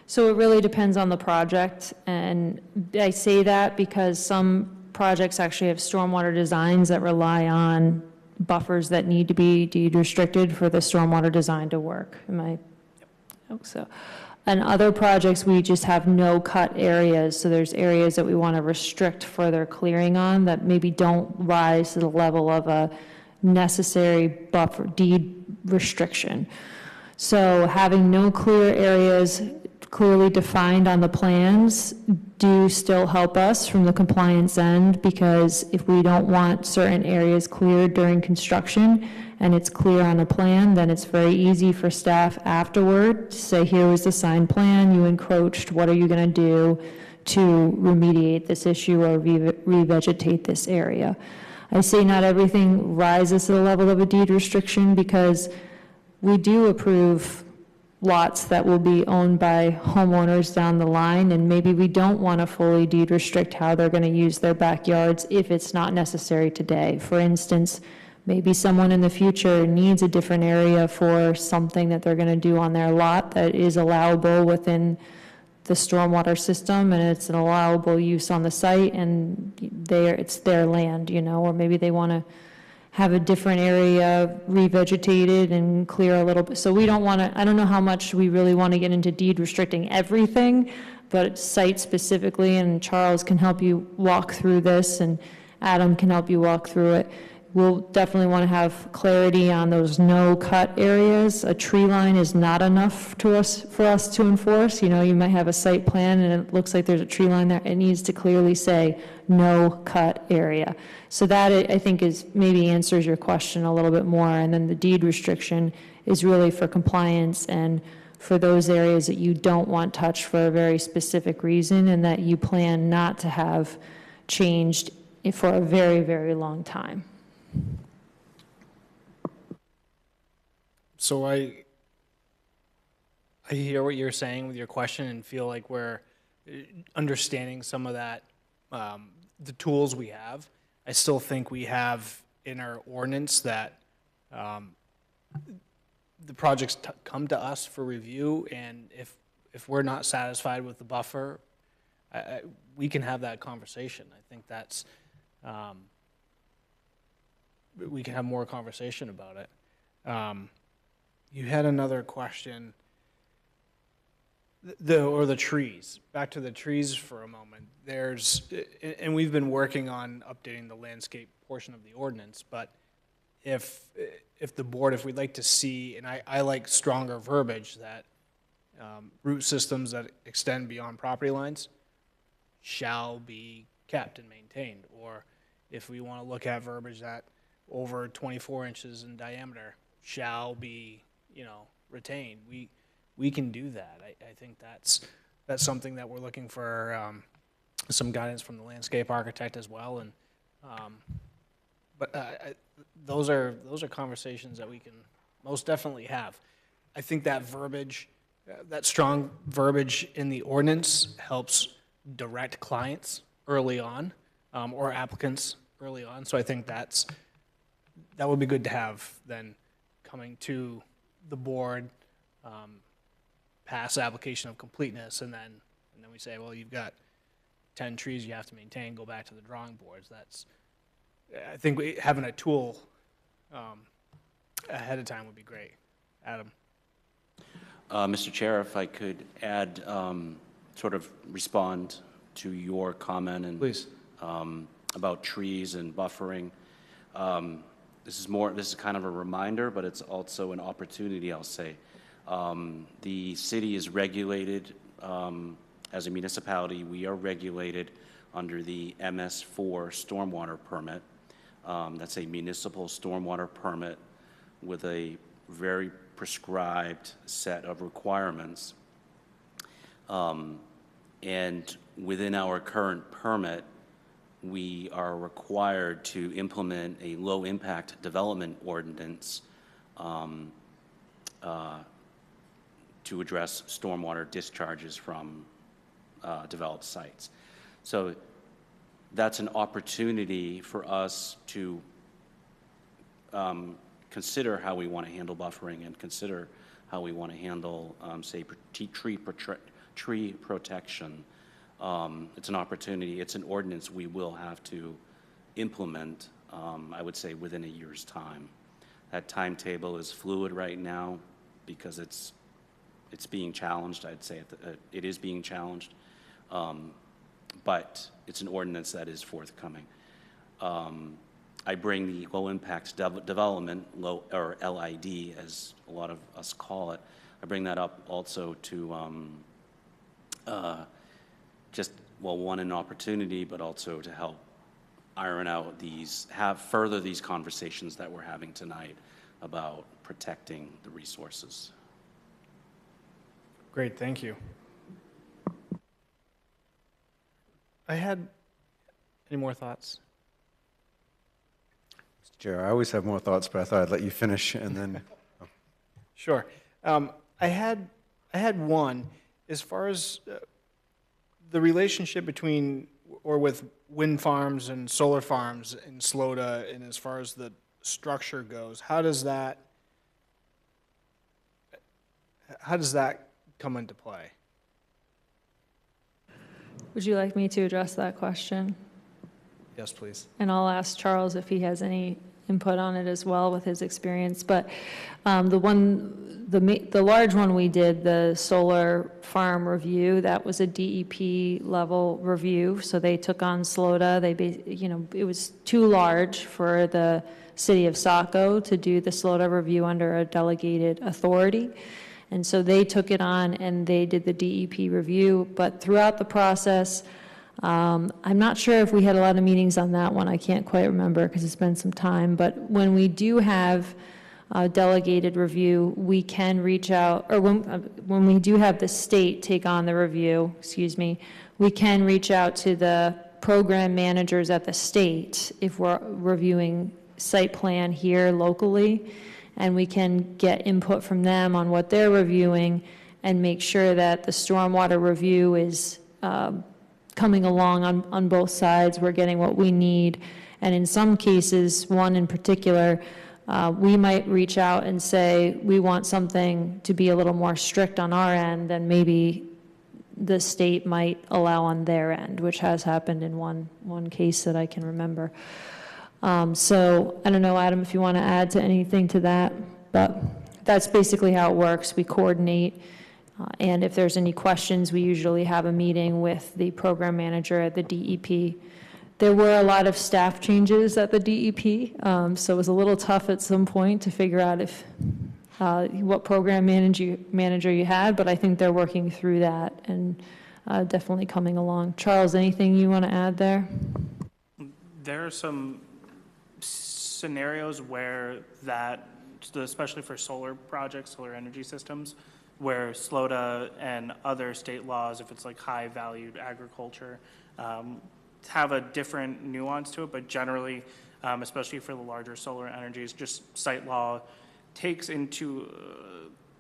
so it really depends on the project, and I say that because some projects actually have stormwater designs that rely on buffers that need to be deed restricted for the stormwater design to work. Am I? Oh, so. And other projects, we just have no cut areas, so there's areas that we want to restrict further clearing on that maybe don't rise to the level of a necessary buffer deed restriction. So having no clear areas clearly defined on the plans do still help us from the compliance end, because if we don't want certain areas cleared during construction and it's clear on a plan, then it's very easy for staff afterward to say, here was the signed plan, you encroached, what are you going to do to remediate this issue or revegetate this area? I say not everything rises to the level of a deed restriction, because we do approve lots that will be owned by homeowners down the line, and maybe we don't want to fully deed restrict how they're going to use their backyards if it's not necessary today. For instance, maybe someone in the future needs a different area for something that they're going to do on their lot that is allowable within the stormwater system, and it's an allowable use on the site, and it's their land, or maybe they want to have a different area revegetated and clear a little bit. So we don't want to, I don't know how much we really want to get into deed restricting everything, but site specifically, and Charles can help you walk through this, and Adam can help you walk through it. We'll definitely want to have clarity on those no-cut areas. A tree line is not enough for us to enforce. You might have a site plan and it looks like there's a tree line there. It needs to clearly say no-cut area. So that, I think, maybe answers your question a little bit more. And then the deed restriction is really for compliance and for those areas that you don't want touched for a very specific reason and that you plan not to have changed for a very, very long time. So I hear what you're saying with your question and feel like we're understanding some of that, the tools we have. I still think we have in our ordinance that the projects come to us for review, and if we're not satisfied with the buffer, we can have that conversation. I think that's, we can have more conversation about it. You had another question, the trees. Back to the trees for a moment. And we've been working on updating the landscape portion of the ordinance, but if the board, if we'd like to see, and I like stronger verbiage that root systems that extend beyond property lines shall be kept and maintained, or if we want to look at verbiage that over 24 inches in diameter shall be, retained, we can do that. I think that's something that we're looking for some guidance from the landscape architect as well, and those are conversations that we can most definitely have. I think that verbiage, that strong verbiage in the ordinance helps direct clients early on, or applicants early on. So I think that would be good to have then coming to the board, pass application of completeness, and then we say, well, you've got 10 trees you have to maintain, go back to the drawing boards. I think having a tool ahead of time would be great. Adam. Mr. Chair, if I could add, sort of respond to your comment and Please. About trees and buffering. This is kind of a reminder, but it's also an opportunity, I'll say. The city is regulated, as a municipality, we are regulated under the MS4 stormwater permit. That's a municipal stormwater permit with a very prescribed set of requirements. And within our current permit, we are required to implement a low-impact development ordinance to address stormwater discharges from developed sites. So that's an opportunity for us to consider how we want to handle buffering and consider how we want to handle, say, tree protection. It's an opportunity, it's an ordinance we will have to implement, I would say, within a year's time. That timetable is fluid right now because it's being challenged. I'd say it is being challenged, but it's an ordinance that is forthcoming. I bring the low-impact development, or LID, as a lot of us call it. I bring that up also to one, an opportunity, but also to help iron out further these conversations that we're having tonight about protecting the resources. Great, thank you. Any more thoughts? Mr. Chair, I always have more thoughts, but I thought I'd let you finish and then. Sure. I had one, as far as the relationship between, or with wind farms and solar farms in Slota, and as far as the structure goes, how does that come into play? Would you like me to address that question? Yes, please. And I'll ask Charles if he has any input on it as well with his experience. But the large one we did, the solar farm review, that was a DEP level review. So they took on Slota. It was too large for the city of Saco to do the Slota review under a delegated authority. And so they took it on and they did the DEP review. But throughout the process, I'm not sure if we had a lot of meetings on that one. I can't quite remember because it's been some time. But when we do have a delegated review, we can reach out, or when we do have the state take on the review, we can reach out to the program managers at the state if we're reviewing site plan here locally, and we can get input from them on what they're reviewing and make sure that the stormwater review is coming along on both sides. We're getting what we need. And in some cases, one in particular, we might reach out and say, we want something to be a little more strict on our end than maybe the state might allow on their end, which has happened in one case that I can remember. So I don't know, Adam, if you want to add to anything to that, but that's basically how it works. We coordinate, and if there's any questions, we usually have a meeting with the program manager at the DEP. There were a lot of staff changes at the DEP, so it was a little tough at some point to figure out if what program manager you had, but I think they're working through that and definitely coming along. Charles, anything you want to add there? There are some scenarios where that, especially for solar projects, solar energy systems, where SLOTA and other state laws, if it's like high-valued agriculture, have a different nuance to it, but generally, especially for the larger solar energies, just site law takes into,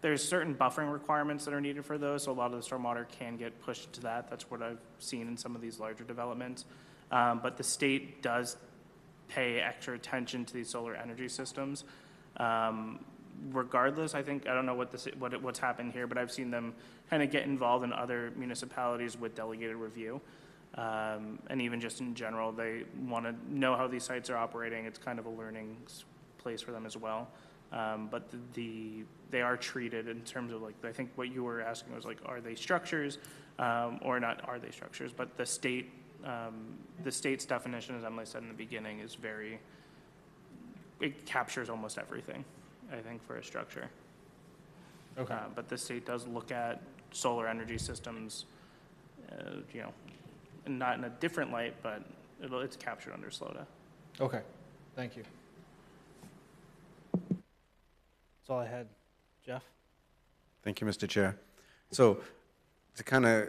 there's certain buffering requirements that are needed for those, so a lot of the stormwater can get pushed to that. That's what I've seen in some of these larger developments. But the state does pay extra attention to these solar energy systems. Regardless, I think, I don't know what's happened here, but I've seen them kind of get involved in other municipalities with delegated review. And even just in general, they want to know how these sites are operating. It's kind of a learning place for them as well. But they are treated in terms of, like, I think what you were asking was, like, are they structures or not are they structures? But the state's definition, as Emily said in the beginning, is it captures almost everything, I think, for a structure. Okay. But the state does look at solar energy systems, not in a different light, but it's captured under SLOTA. Okay, thank you. That's all I had. Jeff? Thank you, Mr. Chair. So to kind of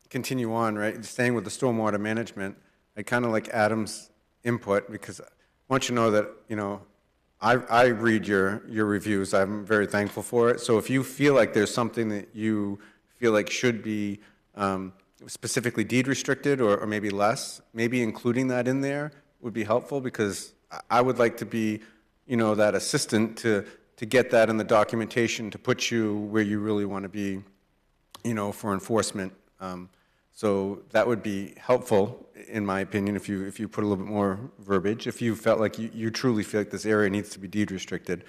continue on, right, staying with the stormwater management, I kind of like Adam's input because I want you to know that, I read your reviews. I'm very thankful for it. So if you feel like there's something that you feel like should be specifically deed restricted or maybe less, maybe including that in there would be helpful because I would like to be, that assistant to get that in the documentation to put you where you really want to be, for enforcement. So that would be helpful, in my opinion, if you put a little bit more verbiage, if you felt like you truly feel like this area needs to be deed restricted.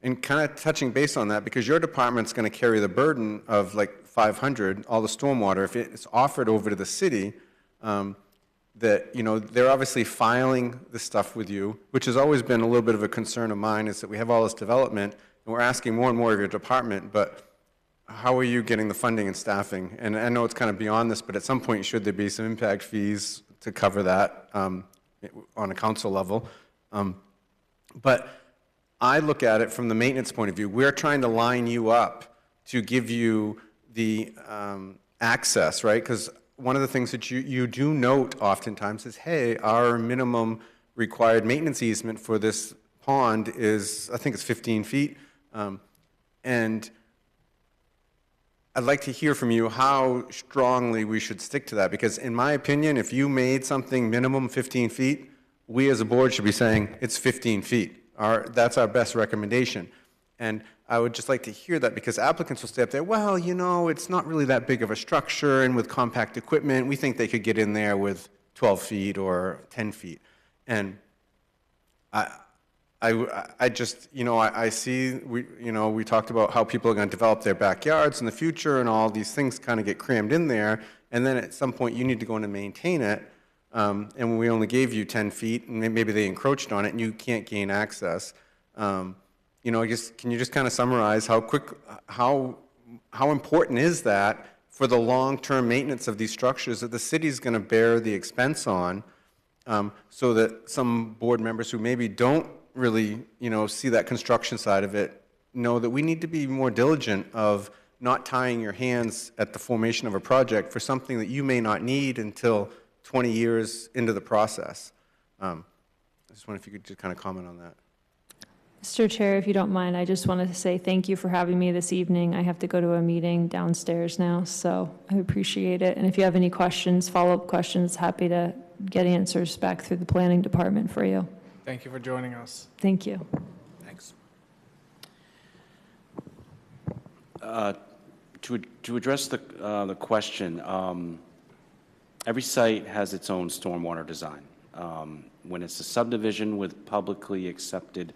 And kind of touching base on that, because your department's going to carry the burden of like 500, all the stormwater, if it's offered over to the city, that, they're obviously filing this stuff with you, which has always been a little bit of a concern of mine, is that we have all this development, and we're asking more and more of your department, but how are you getting the funding and staffing? And I know it's kind of beyond this, but at some point, should there be some impact fees to cover that on a council level? But I look at it from the maintenance point of view. We're trying to line you up to give you the access, right? Because one of the things that you do note oftentimes is, hey, our minimum required maintenance easement for this pond is, I think it's 15 feet. And I'd like to hear from you how strongly we should stick to that, because in my opinion, if you made something minimum 15 feet, we as a board should be saying it's 15 feet. That's our best recommendation. And I would just like to hear that, because applicants will stay up there, well, it's not really that big of a structure, and with compact equipment, we think they could get in there with 12 feet or 10 feet. And I just, I see, we talked about how people are going to develop their backyards in the future, and all these things kind of get crammed in there, and then at some point you need to go in and maintain it, and we only gave you 10 feet, and maybe they encroached on it, and you can't gain access. I guess, can you just kind of summarize how important is that for the long-term maintenance of these structures that the city's going to bear the expense on, so that some board members who maybe don't really, see that construction side of it know that we need to be more diligent of not tying your hands at the formation of a project for something that you may not need until 20 years into the process. I just wonder if you could just kind of comment on that. Mr. Chair, if you don't mind, I just wanted to say thank you for having me this evening. I have to go to a meeting downstairs now, so I appreciate it. And if you have any questions, follow-up questions, happy to get answers back through the planning department for you. Thank you for joining us. Thank you. Thanks. To To address the question, every site has its own stormwater design. When it's a subdivision with publicly accepted,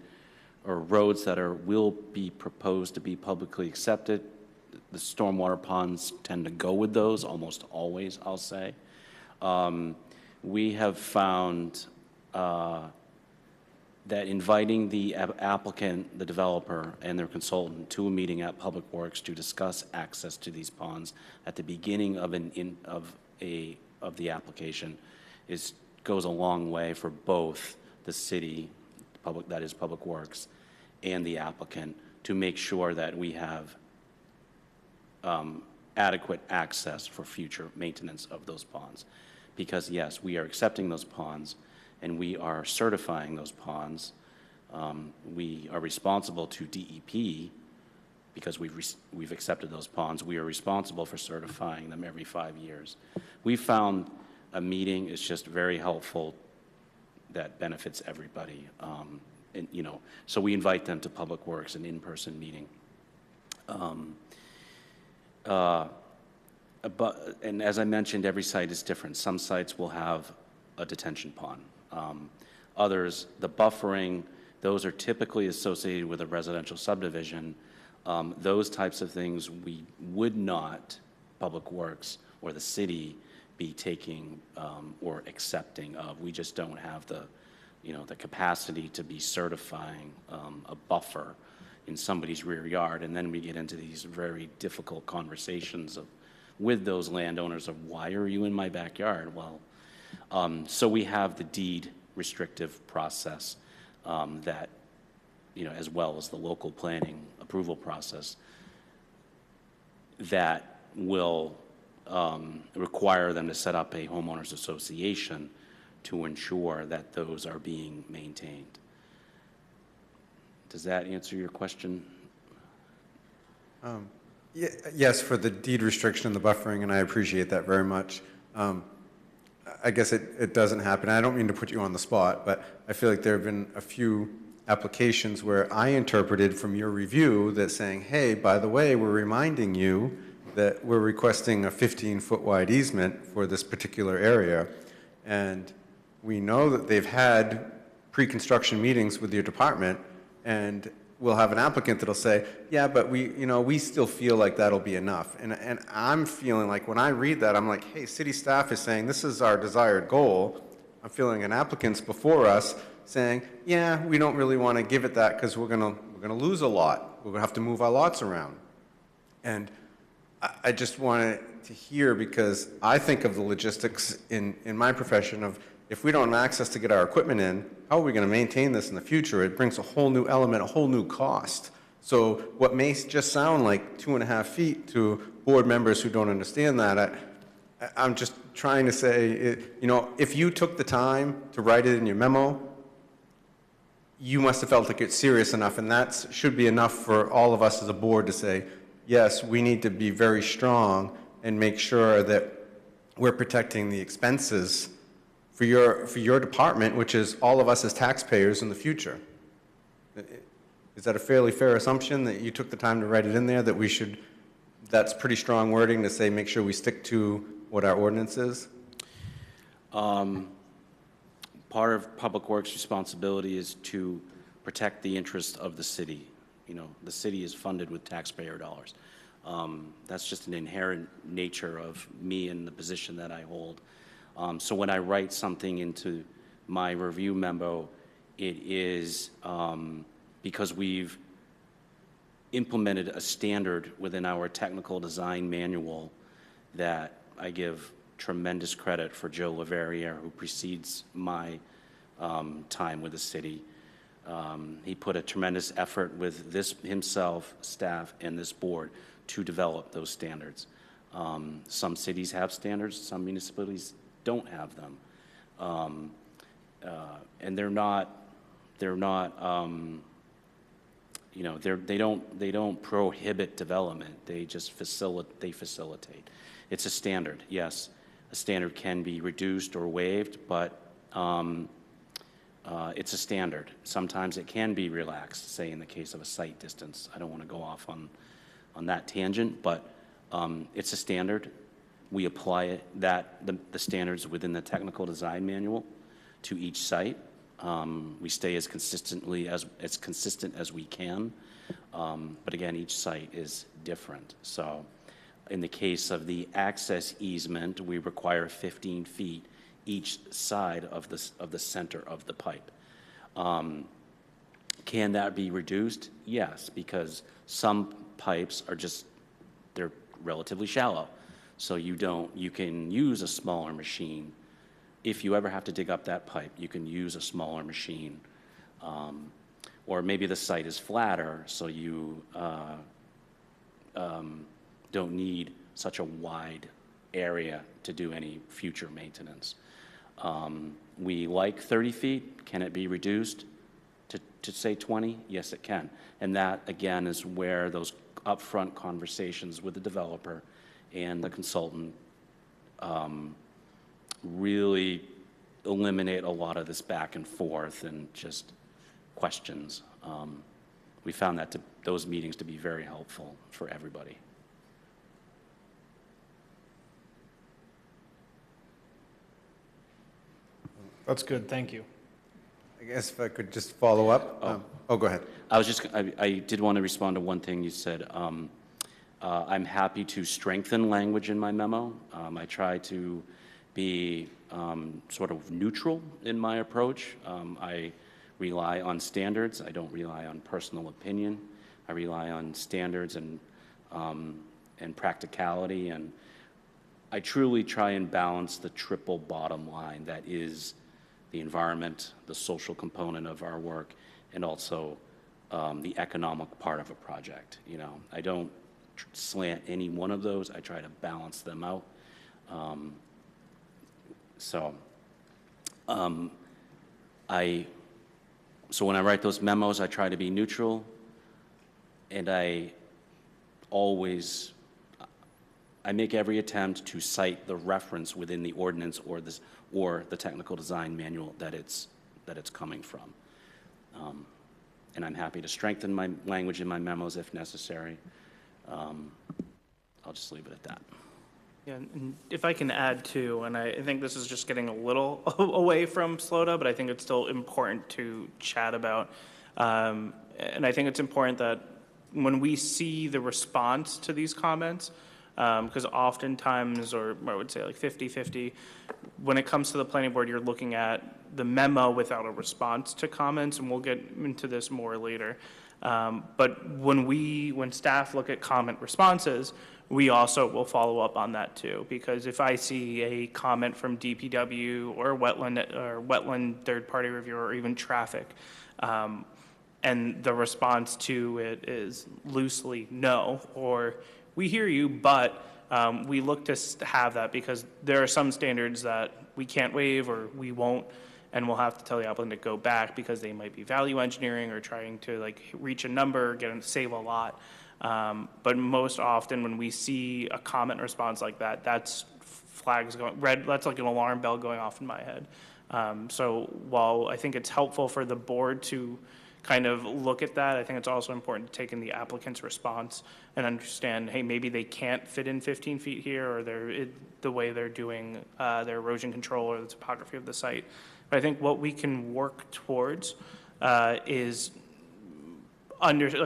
or roads that will be proposed to be publicly accepted, the stormwater ponds tend to go with those, almost always, I'll say. We have found that inviting the applicant, the developer, and their consultant to a meeting at Public Works to discuss access to these ponds at the beginning of the application goes a long way for both the city, that is Public Works, and the applicant to make sure that we have adequate access for future maintenance of those ponds. Because yes, we are accepting those ponds and we are certifying those ponds. We are responsible to DEP because we've accepted those ponds. We are responsible for certifying them every 5 years. We found a meeting is just very helpful that benefits everybody. And, so we invite them to Public Works, an in-person meeting. And as I mentioned, every site is different. Some sites will have a detention pond. Others, the buffering, those are typically associated with a residential subdivision. Those types of things we would not, Public Works or the city, be taking or accepting of. We just don't have the capacity to be certifying a buffer in somebody's rear yard. And then we get into these very difficult conversations with those landowners of, why are you in my backyard? Well, so we have the deed restrictive process that, as well as the local planning approval process that will require them to set up a homeowners association to ensure that those are being maintained. Does that answer your question? Yes, for the deed restriction and the buffering, and I appreciate that very much. I guess it doesn't happen. I don't mean to put you on the spot, but I feel like there have been a few applications where I interpreted from your review that saying, hey, by the way, we're reminding you that we're requesting a 15-foot wide easement for this particular area. And we know that they've had pre-construction meetings with your department, and we'll have an applicant that'll say, yeah, but we still feel like that'll be enough. And I'm feeling like when I read that, I'm like, hey, city staff is saying this is our desired goal. I'm feeling an applicant's before us saying, yeah, we don't really want to give it that because we're gonna lose a lot. We're gonna have to move our lots around. And I just wanted to hear, because I think of the logistics in my profession of, if we don't have access to get our equipment in, how are we going to maintain this in the future? It brings a whole new element, a whole new cost. So what may just sound like 2.5 feet to board members who don't understand that, I'm just trying to say, if you took the time to write it in your memo, you must have felt like it's serious enough, and that should be enough for all of us as a board to say, yes, we need to be very strong and make sure that we're protecting the expenses for your department, which is all of us as taxpayers in the future. Is that a fairly fair assumption that you took the time to write it in there, that that's pretty strong wording to say make sure we stick to what our ordinance is? Part of Public Works' responsibility is to protect the interests of the city. The city is funded with taxpayer dollars. That's just an inherent nature of me and the position that I hold. So when I write something into my review memo, it is because we've implemented a standard within our technical design manual that I give tremendous credit for Joe Laverriere, who precedes my time with the city. He put a tremendous effort with himself, staff, and this board to develop those standards. Some cities have standards, some municipalities don't have them, and they don't prohibit development. They just facilitate. It's a standard. Yes, a standard can be reduced or waived, but it's a standard. Sometimes it can be relaxed, say in the case of a site distance. I don't want to go off on that tangent, but It's a standard. We apply the standards within the technical design manual to each site. We stay as consistent as we can. But again, each site is different. So in the case of the access easement, we require 15 feet each side of the center of the pipe. Can that be reduced? Yes, because some pipes they're relatively shallow. So you can use a smaller machine. If you ever have to dig up that pipe, you can use a smaller machine. Or maybe the site is flatter, so you don't need such a wide area to do any future maintenance. We like 30 feet. Can it be reduced to say 20? Yes, it can. And that, again, is where those upfront conversations with the developer and the consultant really eliminate a lot of this back and forth and just questions. We found those meetings to be very helpful for everybody. That's good, thank you. I guess if I could just follow up. Go ahead. I did want to respond to one thing you said. I'm happy to strengthen language in my memo. I try to be sort of neutral in my approach. I rely on standards. I don't rely on personal opinion. I rely on standards and practicality, and I truly try and balance the triple bottom line that is the environment, the social component of our work, and also the economic part of a project. You know, I don't slant any one of those. I try to balance them out. So when I write those memos, I try to be neutral, and I make every attempt to cite the reference within the ordinance or the technical design manual that it's coming from. And I'm happy to strengthen my language in my memos if necessary. I'll just leave it at that. Yeah, and if I can add too, and I think this is just getting a little away from SLOTA, but I think it's still important to chat about. And I think it's important that when we see the response to these comments, because oftentimes, or I would say like 50-50, when it comes to the planning board, you're looking at the memo without a response to comments, and we'll get into this more later. But when staff look at comment responses, we also will follow up on that too, because if I see a comment from DPW or wetland third-party reviewer or even traffic, and the response to it is loosely no, or we hear you, but we look to have that because there are some standards that we can't waive or we won't, and we'll have to tell the applicant to go back because they might be value engineering or trying to like reach a number, save a lot. But most often when we see a comment response like that, that's flags going red. That's like an alarm bell going off in my head. So while I think it's helpful for the board to kind of look at that, I think it's also important to take in the applicant's response and understand, hey, maybe they can't fit in 15 feet here, or the way they're doing their erosion control or the topography of the site. But I think what we can work towards is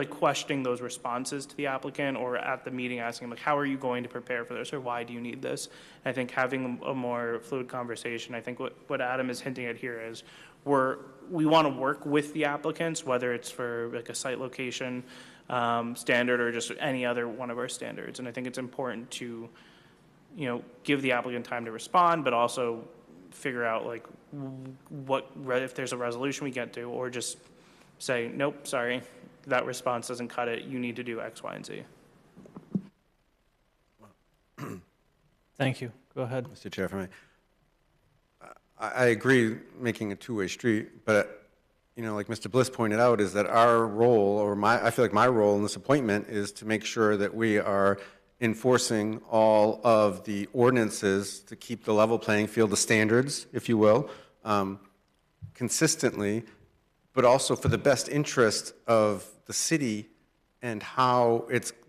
questioning those responses to the applicant, or at the meeting asking them, like, how are you going to prepare for this, or why do you need this? And I think having a more fluid conversation, I think what Adam is hinting at here is we want to work with the applicants, whether it's for like a site location standard or just any other one of our standards. And I think it's important to, give the applicant time to respond, but also figure out like if there's a resolution we get to, or just say, nope, sorry, that response doesn't cut it. You need to do X, Y, and Z. Thank you. Go ahead. Mr. Chair, for me. I agree making a two-way street, but, like Mr. Bliss pointed out, is that our role, I feel like my role in this appointment is to make sure that we are enforcing all of the ordinances to keep the level playing field, the standards, if you will, consistently, but also for the best interest of the city and how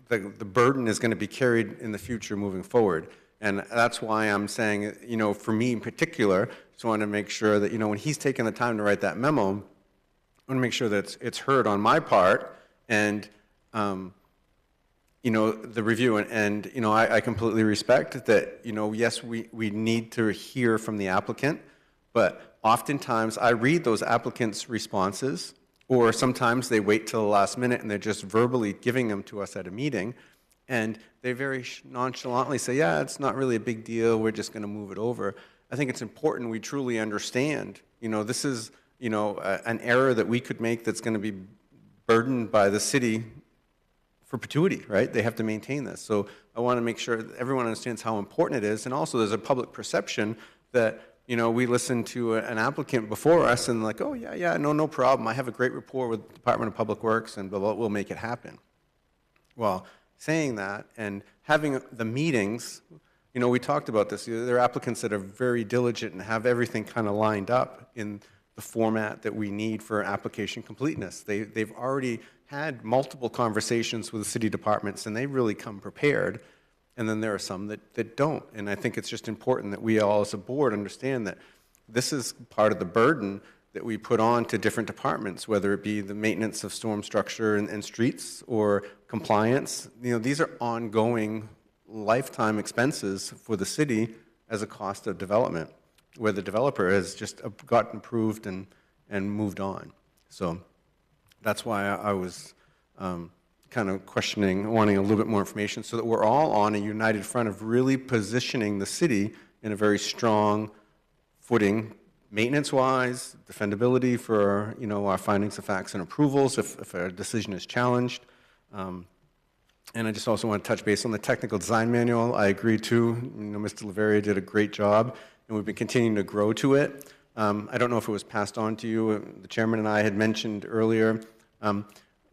the burden is going to be carried in the future moving forward. And that's why I'm saying, for me in particular, just want to make sure that, when he's taking the time to write that memo, I want to make sure that it's heard on my part, and the review, and I completely respect that, yes, we need to hear from the applicant, but oftentimes I read those applicants' responses, or sometimes they wait till the last minute and they're just verbally giving them to us at a meeting, and they very nonchalantly say, yeah, it's not really a big deal, we're just going to move it over. I think it's important we truly understand, this is, an error that we could make that's going to be burdened by the city for perpetuity, right? They have to maintain this. So I want to make sure that everyone understands how important it is. And also there's a public perception that, we listen to an applicant before us and like, oh, yeah, no problem. I have a great rapport with the Department of Public Works and blah, blah, we'll make it happen. Well, saying that and having the meetings, we talked about this. There are applicants that are very diligent and have everything kind of lined up in the format that we need for application completeness. They've already had multiple conversations with the city departments, and they really come prepared. And then there are some that don't. And I think it's just important that we all as a board understand that this is part of the burden that we put on to different departments, whether it be the maintenance of storm structure and streets or compliance. These are ongoing lifetime expenses for the city as a cost of development, where the developer has just gotten approved and moved on. So that's why I was kind of questioning, wanting a little bit more information so that we're all on a united front of really positioning the city in a very strong footing, maintenance-wise, defendability for our findings of facts and approvals if a decision is challenged. And I just also want to touch base on the technical design manual. I agree too. Mr. Laveria did a great job, and we've been continuing to grow to it. I don't know if it was passed on to you. The chairman and I had mentioned earlier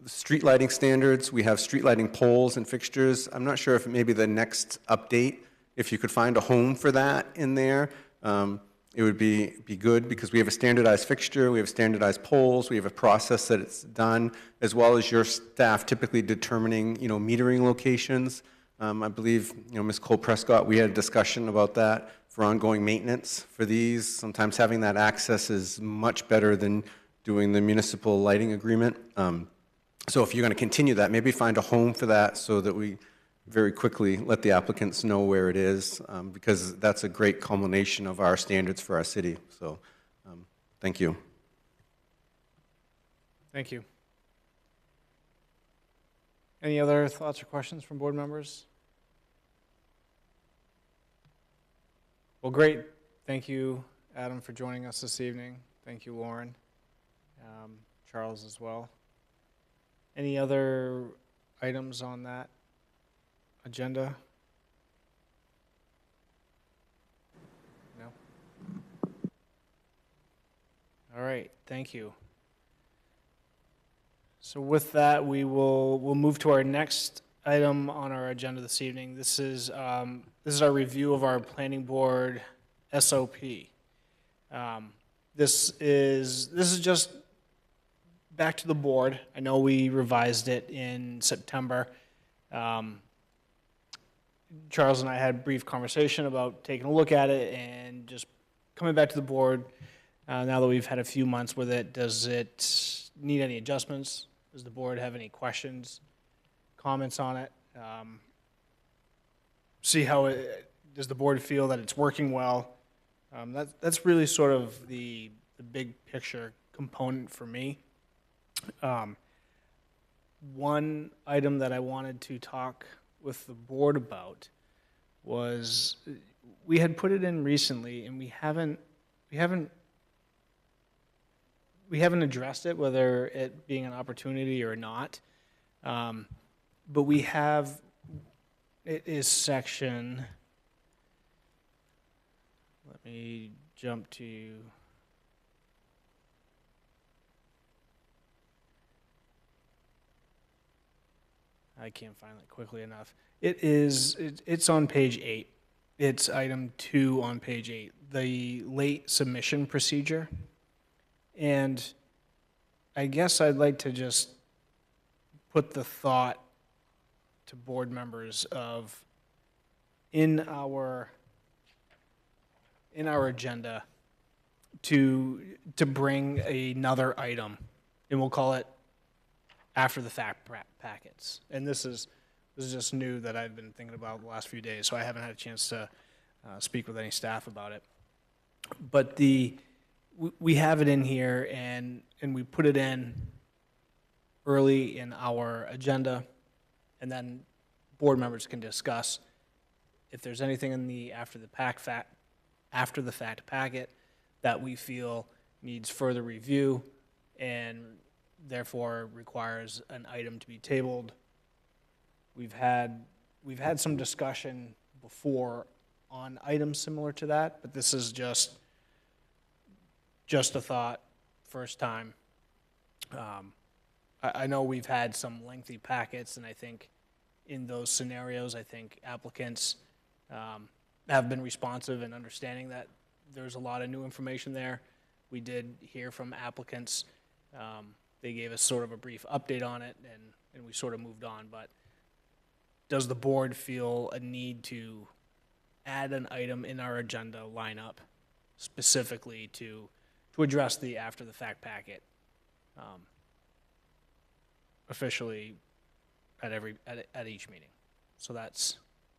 the street lighting standards. We have street lighting poles and fixtures. I'm not sure if maybe the next update, if you could find a home for that in there, it would be good, because we have a standardized fixture, we have standardized poles, we have a process that it's done, as well as your staff typically determining, metering locations. I believe, Ms. Cole Prescott, we had a discussion about that for ongoing maintenance for these. Sometimes having that access is much better than doing the municipal lighting agreement. So if you're going to continue that, maybe find a home for that so that we very quickly let the applicants know where it is, because that's a great culmination of our standards for our city. So thank you. Thank you. Any other thoughts or questions from board members? Well, great. Thank you, Adam, for joining us this evening. Thank you, Lauren. Charles as well. Any other items on that agenda? No? All right, thank you. So with that, we'll move to our next item on our agenda this evening. This is our review of our planning board SOP. This is just back to the board. I know we revised it in September. Charles and I had a brief conversation about taking a look at it and just coming back to the board now that we've had a few months with it. Does it need any adjustments? Does the board have any questions, comments on it? See how does the board feel that it's working well? That's really sort of the big picture component for me. One item that I wanted to talk with the board about was we had put it in recently, and we haven't addressed it, whether it being an opportunity or not. But we have, it is section, let me jump to, I can't find it quickly enough. It's on page 8. It's item 2 on page 8, the late submission procedure. And I guess I'd like to just put the thought to board members of, in our agenda, to bring another item, and we'll call it after the fact packets. And this is just new that I've been thinking about the last few days, so I haven't had a chance to speak with any staff about it. But we have it in here, and we put it in early in our agenda, and then board members can discuss if there's anything in the after the fact packet that we feel needs further review and therefore requires an item to be tabled. We've had some discussion before on items similar to that, but this is just a thought, first time. I know we've had some lengthy packets, and I think in those scenarios, I think applicants have been responsive and understanding that there's a lot of new information there. We did hear from applicants. They gave us sort of a brief update on it, and we sort of moved on. But does the board feel a need to add an item in our agenda lineup specifically to address the after-the-fact packet officially at each meeting? So does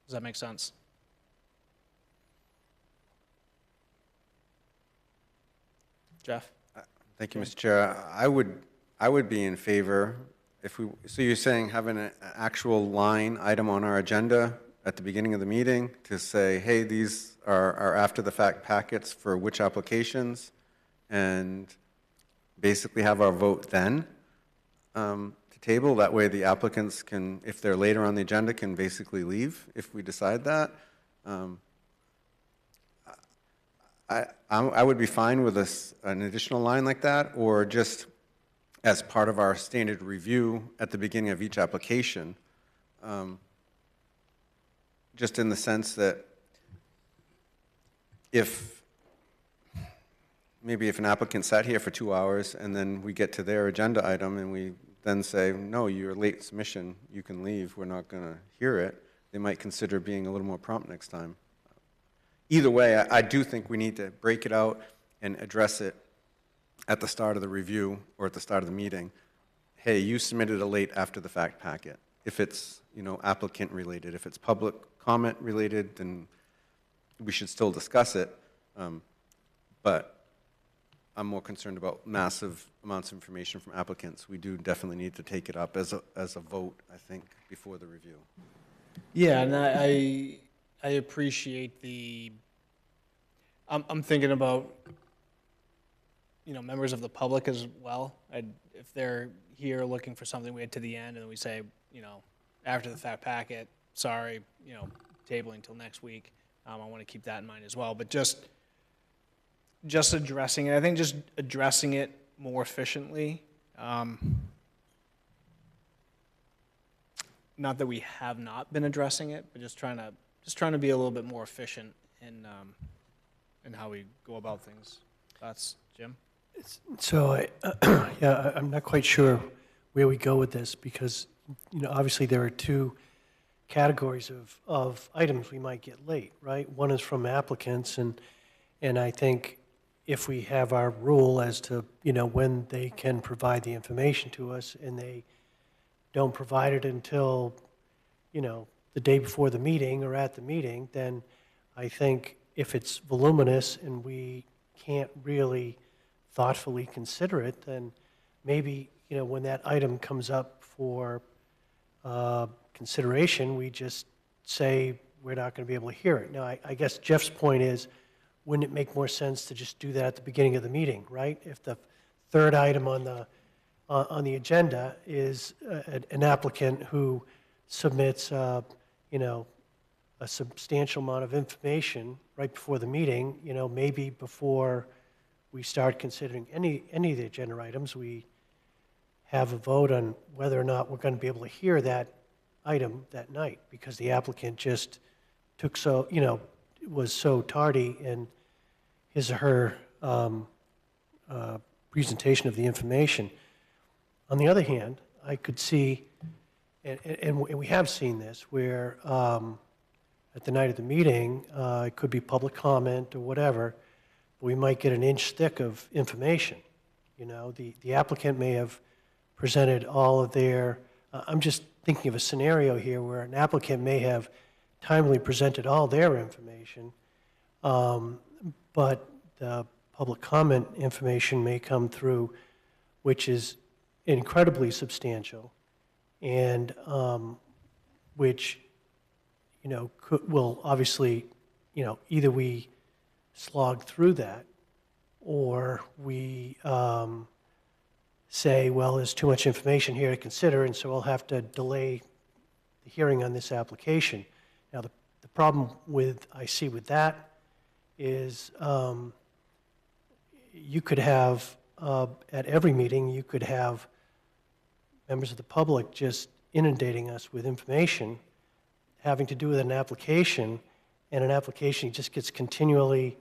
that make sense? Jeff? Thank you, Mr. Chair. I would be in favor so you're saying having an actual line item on our agenda at the beginning of the meeting to say, hey, these are after-the-fact packets for which applications, and basically have our vote then to table. That way the applicants can, if they're later on the agenda, can basically leave if we decide that. I would be fine with an additional line like that, or just as part of our standard review at the beginning of each application, just in the sense that maybe if an applicant sat here for 2 hours and then we get to their agenda item and we then say, no, you're late submission, you can leave, we're not going to hear it, they might consider being a little more prompt next time. Either way, I do think we need to break it out and address it at the start of the review or at the start of the meeting. Hey, you submitted a late after the fact packet. If it's, applicant related, if it's public comment related, then we should still discuss it. But I'm more concerned about massive amounts of information from applicants. We do definitely need to take it up as a vote, I think, before the review. Yeah, and I appreciate I'm thinking about, members of the public as well. If they're here looking for something, we get to the end and we say, after the fact packet, sorry, tabling until next week. I want to keep that in mind as well. But just addressing it, I think just addressing it more efficiently. Not that we have not been addressing it, but just trying to be a little bit more efficient in how we go about things. That's Jim. So, I'm not quite sure where we go with this, because, obviously there are two categories of items we might get late, right? One is from applicants, and I think if we have our rule as to, when they can provide the information to us, and they don't provide it until, the day before the meeting or at the meeting, then I think if it's voluminous and we can't really thoughtfully consider it, then maybe, when that item comes up for consideration, we just say we're not going to be able to hear it. Now, I guess Jeff's point is, wouldn't it make more sense to just do that at the beginning of the meeting, right? If the third item on the agenda is an applicant who submits, a substantial amount of information right before the meeting, maybe before we start considering any of the agenda items, we have a vote on whether or not we're going to be able to hear that item that night, because the applicant just was so tardy in his or her presentation of the information. On the other hand, I could see and we have seen this where at the night of the meeting, it could be public comment or whatever, we might get an inch thick of information. You know, the applicant may have presented all of their, I'm just thinking of a scenario here where an applicant may have timely presented all their information, but the public comment information may come through, which is incredibly substantial, and which, you know, will obviously, you know, either we slog through that, or we say, well, there's too much information here to consider, and so we'll have to delay the hearing on this application. Now, the problem I see with that is you could have, at every meeting, you could have members of the public just inundating us with information having to do with an application, and an application just gets continued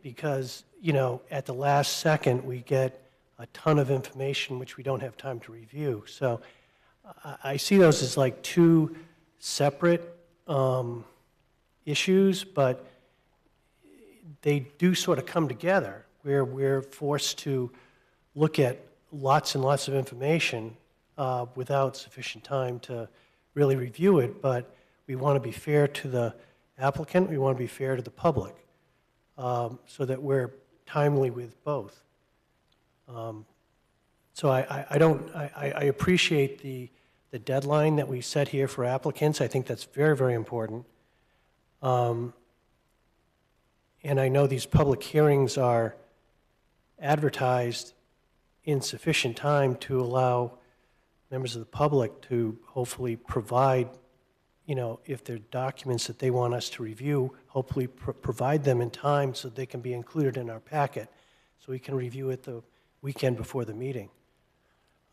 because, you know, at the last second, we get a ton of information which we don't have time to review. So I see those as like two separate issues, but they do sort of come together, where we're forced to look at lots and lots of information without sufficient time to really review it, but we want to be fair to the applicant, we want to be fair to the public, so that we're timely with both. So I appreciate the deadline that we set here for applicants. I think that's very, very important. And I know these public hearings are advertised in sufficient time to allow members of the public to hopefully provide, you know, if there are documents that they want us to review, hopefully provide them in time so they can be included in our packet, so we can review it the weekend before the meeting.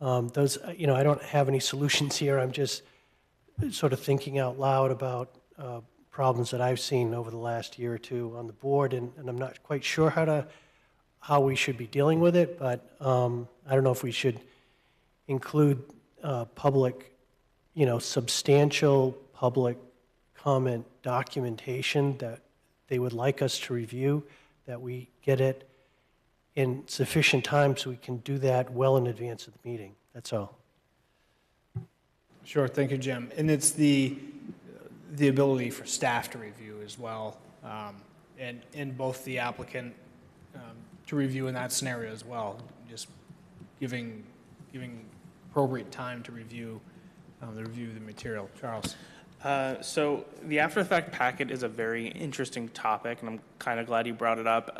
Those, you know, I don't have any solutions here. I'm just sort of thinking out loud about problems that I've seen over the last year or two on the board, and I'm not quite sure how we should be dealing with it, but I don't know if we should include public, you know, substantial public comment documentation that they would like us to review, that we get it in sufficient time so we can do that well in advance of the meeting. That's all. Sure, thank you, Jim. And it's the ability for staff to review as well, and both the applicant to review in that scenario as well, just giving appropriate time to review the material. Charles. So the after-the-fact packet is a very interesting topic, and I'm kind of glad you brought it up.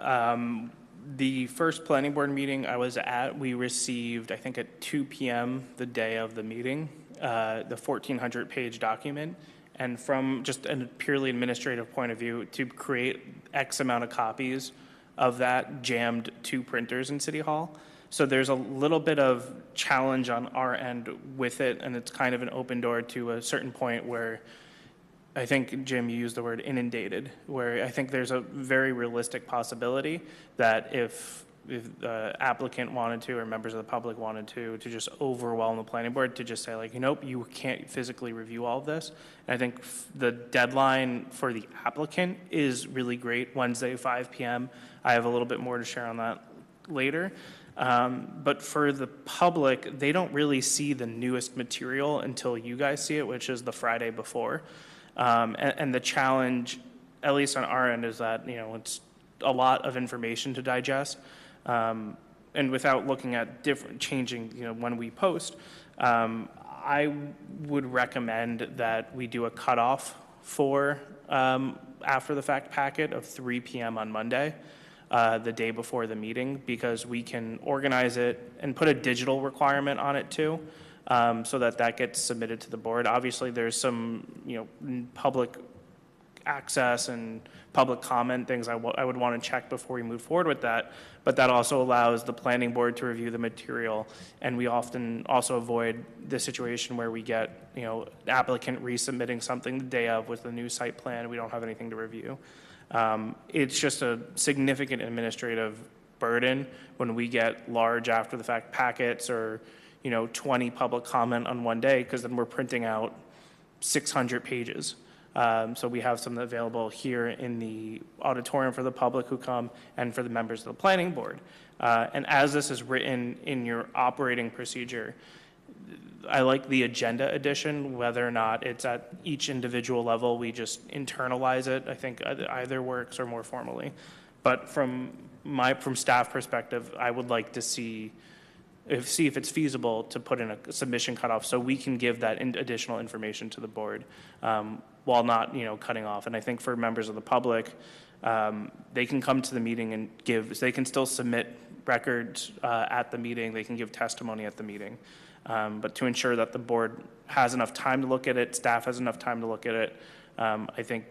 The first planning board meeting I was at, we received, I think at 2 p.m. the day of the meeting, the 1,400-page document. And from just a purely administrative point of view, to create X amount of copies of that jammed 2 printers in City Hall. So there's a little bit of challenge on our end with it, and it's kind of an open door to a certain point where I think, Jim, you used the word inundated, where I think there's a very realistic possibility that if the applicant wanted to, or members of the public wanted to just overwhelm the planning board, to just say like, nope, you can't physically review all of this. And I think the deadline for the applicant is really great, Wednesday, 5 p.m. I have a little bit more to share on that later. But for the public, they don't really see the newest material until you guys see it, which is the Friday before. And the challenge, at least on our end, is that, you know, it's a lot of information to digest. And without looking at changing, you know, when we post, I would recommend that we do a cutoff for after the fact packet of 3 p.m. on Monday, the day before the meeting, because we can organize it and put a digital requirement on it too, so that gets submitted to the board. Obviously, there's some, you know, public access and public comment things I would want to check before we move forward with that, but that also allows the planning board to review the material, and we often also avoid the situation where we get, you know, the applicant resubmitting something the day of with the new site plan, we don't have anything to review. It's just a significant administrative burden when we get large after the fact packets, or, 20 public comment on one day, because then we're printing out 600 pages. So we have some available here in the auditorium for the public who come and for the members of the planning board. And as this is written in your operating procedure, I like the agenda edition, whether or not it's at each individual level, we just internalize it. I think either works or more formally. But from staff perspective, I would like to see if it's feasible to put in a submission cutoff so we can give that additional information to the board while not, cutting off. And I think for members of the public, they can come to the meeting and they can still submit records at the meeting, they can give testimony at the meeting. But to ensure that the board has enough time to look at it, staff has enough time to look at it, I think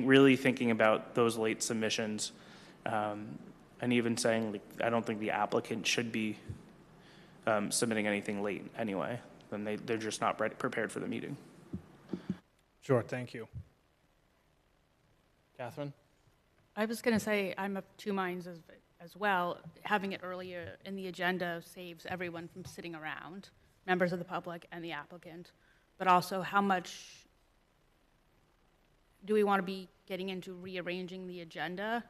really thinking about those late submissions, and even saying, I don't think the applicant should be submitting anything late anyway, then they're just not prepared for the meeting. Sure, thank you. Catherine? I was going to say, I'm of two minds as well. Having it earlier in the agenda saves everyone from sitting around, members of the public and the applicant, but also how much do we want to be getting into rearranging the agenda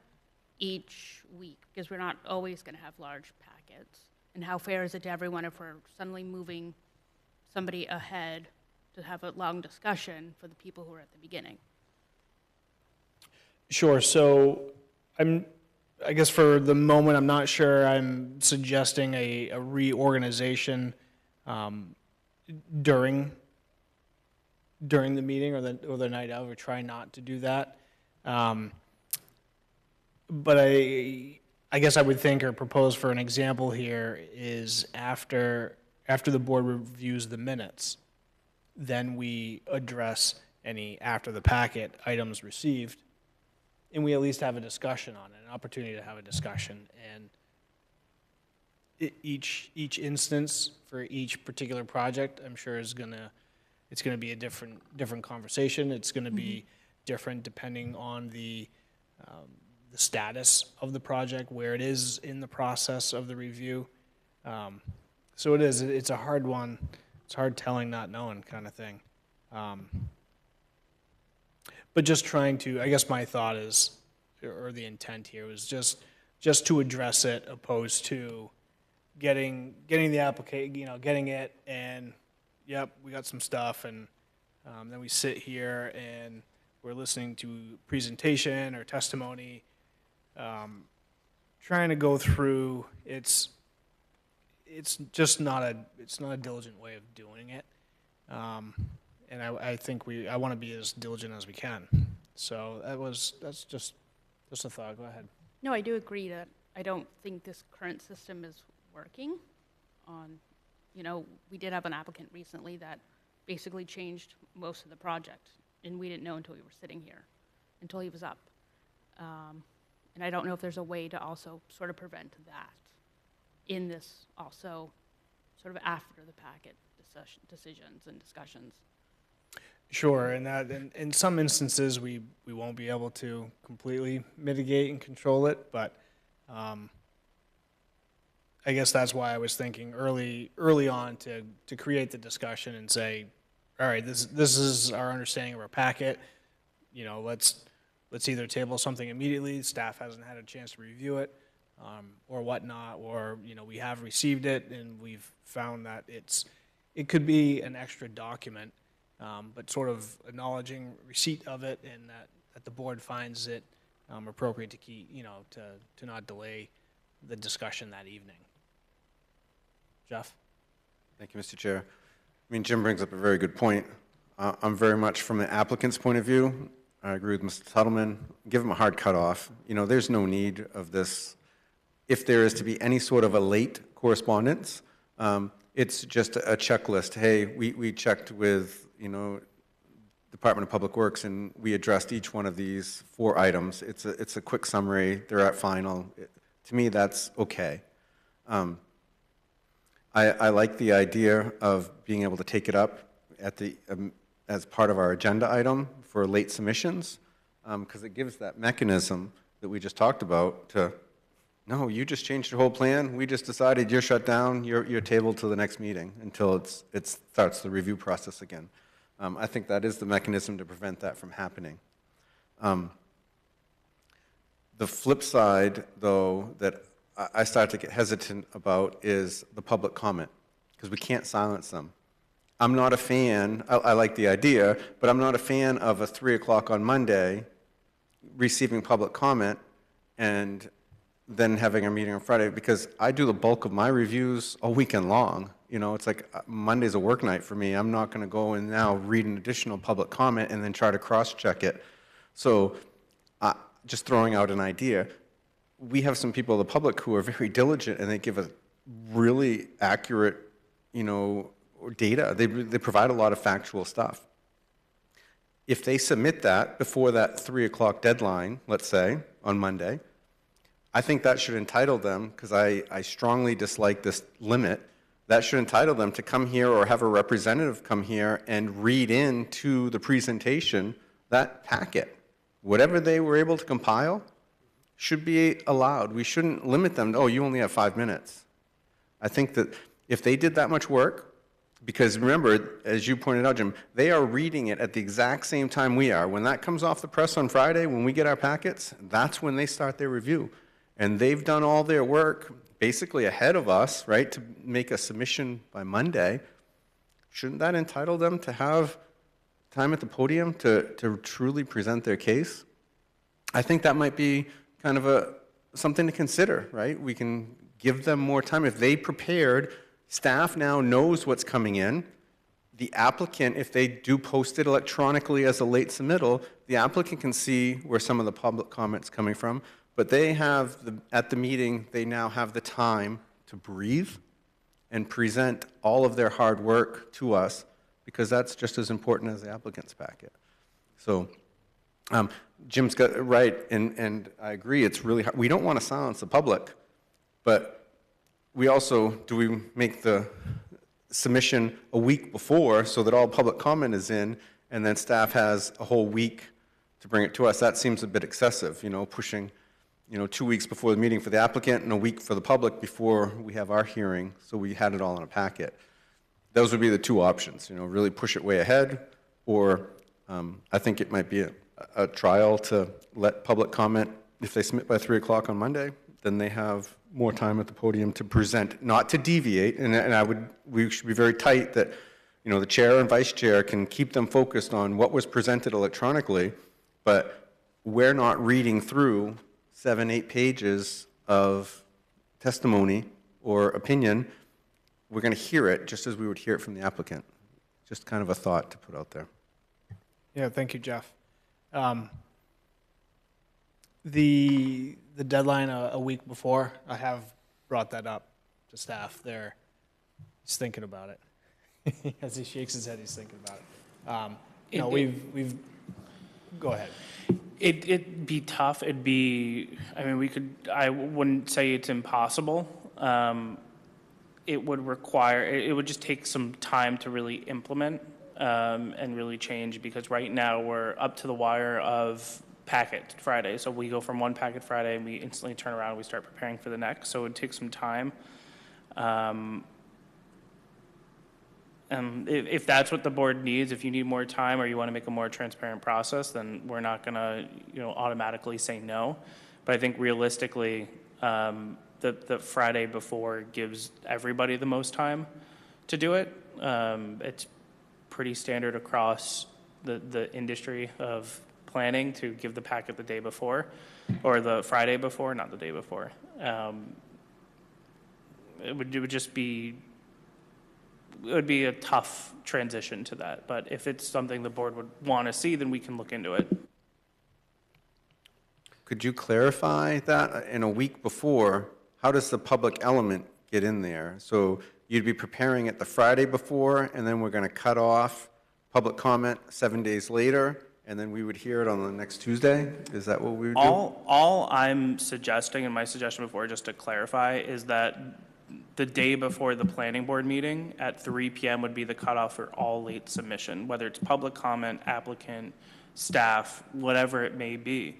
each week? Because we're not always going to have large packets. And how fair is it to everyone if we're suddenly moving somebody ahead to have a long discussion for the people who are at the beginning? Sure, so I guess for the moment, I'm not sure I'm suggesting a reorganization during the meeting or the night of, or try not to do that. But I guess I would think or propose for an example here is after the board reviews the minutes, then we address any after the packet items received, and we at least have a discussion on it, an opportunity to have a discussion. And each instance for each particular project, I'm sure it's gonna be a different conversation. It's gonna be different depending on the status of the project, where it is in the process of the review. So it's a hard one. It's hard telling, not knowing kind of thing. But just trying to, I guess my thought is, or the intent here was just to address it, opposed to getting the application, getting it, and yep, we got some stuff, and then we sit here and we're listening to presentation or testimony, trying to go through. It's just not a diligent way of doing it. And I think I want to be as diligent as we can. So that's just a thought. Go ahead. No, I do agree that I don't think this current system is working. We did have an applicant recently that basically changed most of the project, and we didn't know until we were sitting here, until he was up. And I don't know if there's a way to also sort of prevent that in this also sort of after the packet decisions and discussions. Sure, and that in some instances we won't be able to completely mitigate and control it, but I guess that's why I was thinking early on to create the discussion and say, all right, this is our understanding of our packet. Let's either table something immediately, staff hasn't had a chance to review it, or whatnot, or we have received it and we've found that it could be an extra document. But sort of acknowledging receipt of it, and that the board finds it appropriate to keep, to not delay the discussion that evening. Jeff? Thank you, Mr. Chair. Jim brings up a very good point. I'm very much from the applicant's point of view. I agree with Mr. Tuttleman. Give him a hard cutoff. There's no need of this. If there is to be any sort of a late correspondence, it's just a checklist. Hey, we checked with Department of Public Works, and we addressed each one of these 4 items. It's a quick summary. They're at final. To me, that's okay. I like the idea of being able to take it up at as part of our agenda item for late submissions, because it gives that mechanism that we just talked about to no, you just changed your whole plan. We just decided you're shut down, you're tabled to the next meeting until it starts the review process again. I think that is the mechanism to prevent that from happening. The flip side, though, that I start to get hesitant about is the public comment, because we can't silence them. I'm not a fan, I like the idea, but I'm not a fan of a 3 o'clock on Monday receiving public comment and then having a meeting on Friday, because I do the bulk of my reviews all weekend long. You know, it's like Monday's a work night for me. I'm not going to go and now read an additional public comment and then try to cross-check it. So just throwing out an idea, we have some people in the public who are very diligent and they give a really accurate, you know, data. They provide a lot of factual stuff. If they submit that before that 3 o'clock deadline, let's say, on Monday, I think that should entitle them, because I strongly dislike this limit, that should entitle them to come here or have a representative come here and read into the presentation that packet. Whatever they were able to compile should be allowed. We shouldn't limit them, oh, you only have 5 minutes. I think that if they did that much work, because remember, as you pointed out, Jim, they are reading it at the exact same time we are. When that comes off the press on Friday, when we get our packets, that's when they start their review. And they've done all their work basically ahead of us, right, to make a submission by Monday. Shouldn't that entitle them to have time at the podium to truly present their case? I think that might be kind of something to consider, right? We can give them more time. If they prepared, staff now knows what's coming in. The applicant, if they do post it electronically as a late submittal, the applicant can see where some of the public comment's coming from, but they have, at the meeting, they now have the time to breathe and present all of their hard work to us, because that's just as important as the applicant's packet. So Jim's got it right, and I agree, it's really hard. We don't want to silence the public, but we also, do we make the submission a week before so that all public comment is in, and then staff has a whole week to bring it to us? That seems a bit excessive, you know, pushing, you know, 2 weeks before the meeting for the applicant and a week for the public before we have our hearing, so we had it all in a packet. Those would be the two options, you know, really push it way ahead, or I think it might be a trial to let public comment, if they submit by 3 o'clock on Monday, then they have more time at the podium to present, not to deviate, and we should be very tight that, you know, the chair and vice chair can keep them focused on what was presented electronically, but we're not reading through 7-8 pages of testimony or opinion. We're going to hear it just as we would hear it from the applicant. Just kind of a thought to put out there. Yeah, thank you, Jeff. The deadline a week before, I have brought that up to staff. He's thinking about it. As he shakes his head, he's thinking about it. No, we've. Go ahead. It'd be tough. It'd be. I mean, I wouldn't say it's impossible. It would require. It would just take some time to really implement and really change, because right now we're up to the wire of packet Friday. So we go from one packet Friday and we instantly turn around and we start preparing for the next. So it would take some time. If that's what the board needs, if you need more time or you want to make a more transparent process, then we're not going to, you know, automatically say no. But I think realistically, the Friday before gives everybody the most time to do it. It's pretty standard across the industry of planning to give the packet the day before, or the Friday before, not the day before. It would be a tough transition to that, but if it's something the board would want to see, then we can look into it. Could you clarify that in a week before? How does the public element get in there? So you'd be preparing it the Friday before, and then we're going to cut off public comment 7 days later, and then we would hear it on the next Tuesday? Is that what we would do? All I'm suggesting, and my suggestion before, just to clarify, is that the day before the planning board meeting at 3 p.m. would be the cutoff for all late submission, whether it's public comment, applicant, staff, whatever it may be.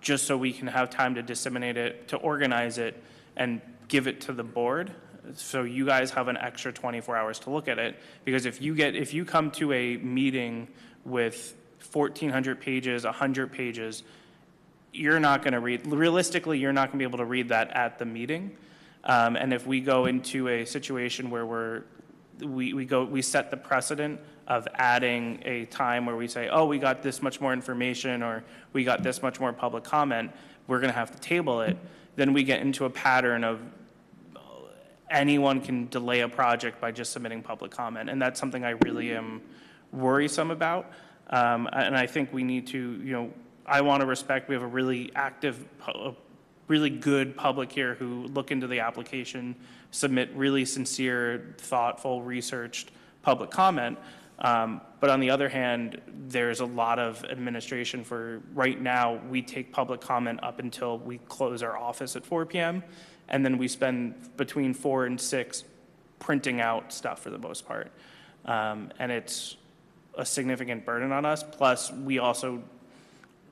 just so we can have time to disseminate it, to organize it, and give it to the board, so you guys have an extra 24 hours to look at it. Because if you come to a meeting with 1,400 pages, 100 pages, you're not going to read, realistically, you're not going to be able to read that at the meeting. And if we go into a situation where we set the precedent of adding a time where we say, oh, we got this much more information, or we got this much more public comment, we're going to have to table it, then we get into a pattern of anyone can delay a project by just submitting public comment. And that's something I really am worrisome about. And I think we need to, I want to respect, we have a really active, really good public here who look into the application, submit really sincere, thoughtful, researched public comment. But on the other hand, there's a lot of administration for, right now, we take public comment up until we close our office at 4 p.m. And then we spend between 4 and 6 printing out stuff for the most part. And it's a significant burden on us. Plus, we also,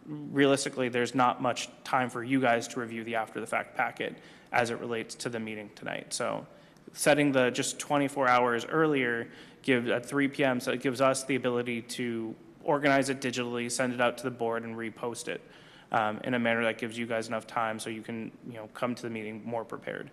realistically, there's not much time for you guys to review the after-the-fact packet as it relates to the meeting tonight. So setting the just 24 hours earlier at 3 p.m., so it gives us the ability to organize it digitally, send it out to the board, and repost it in a manner that gives you guys enough time so you can come to the meeting more prepared.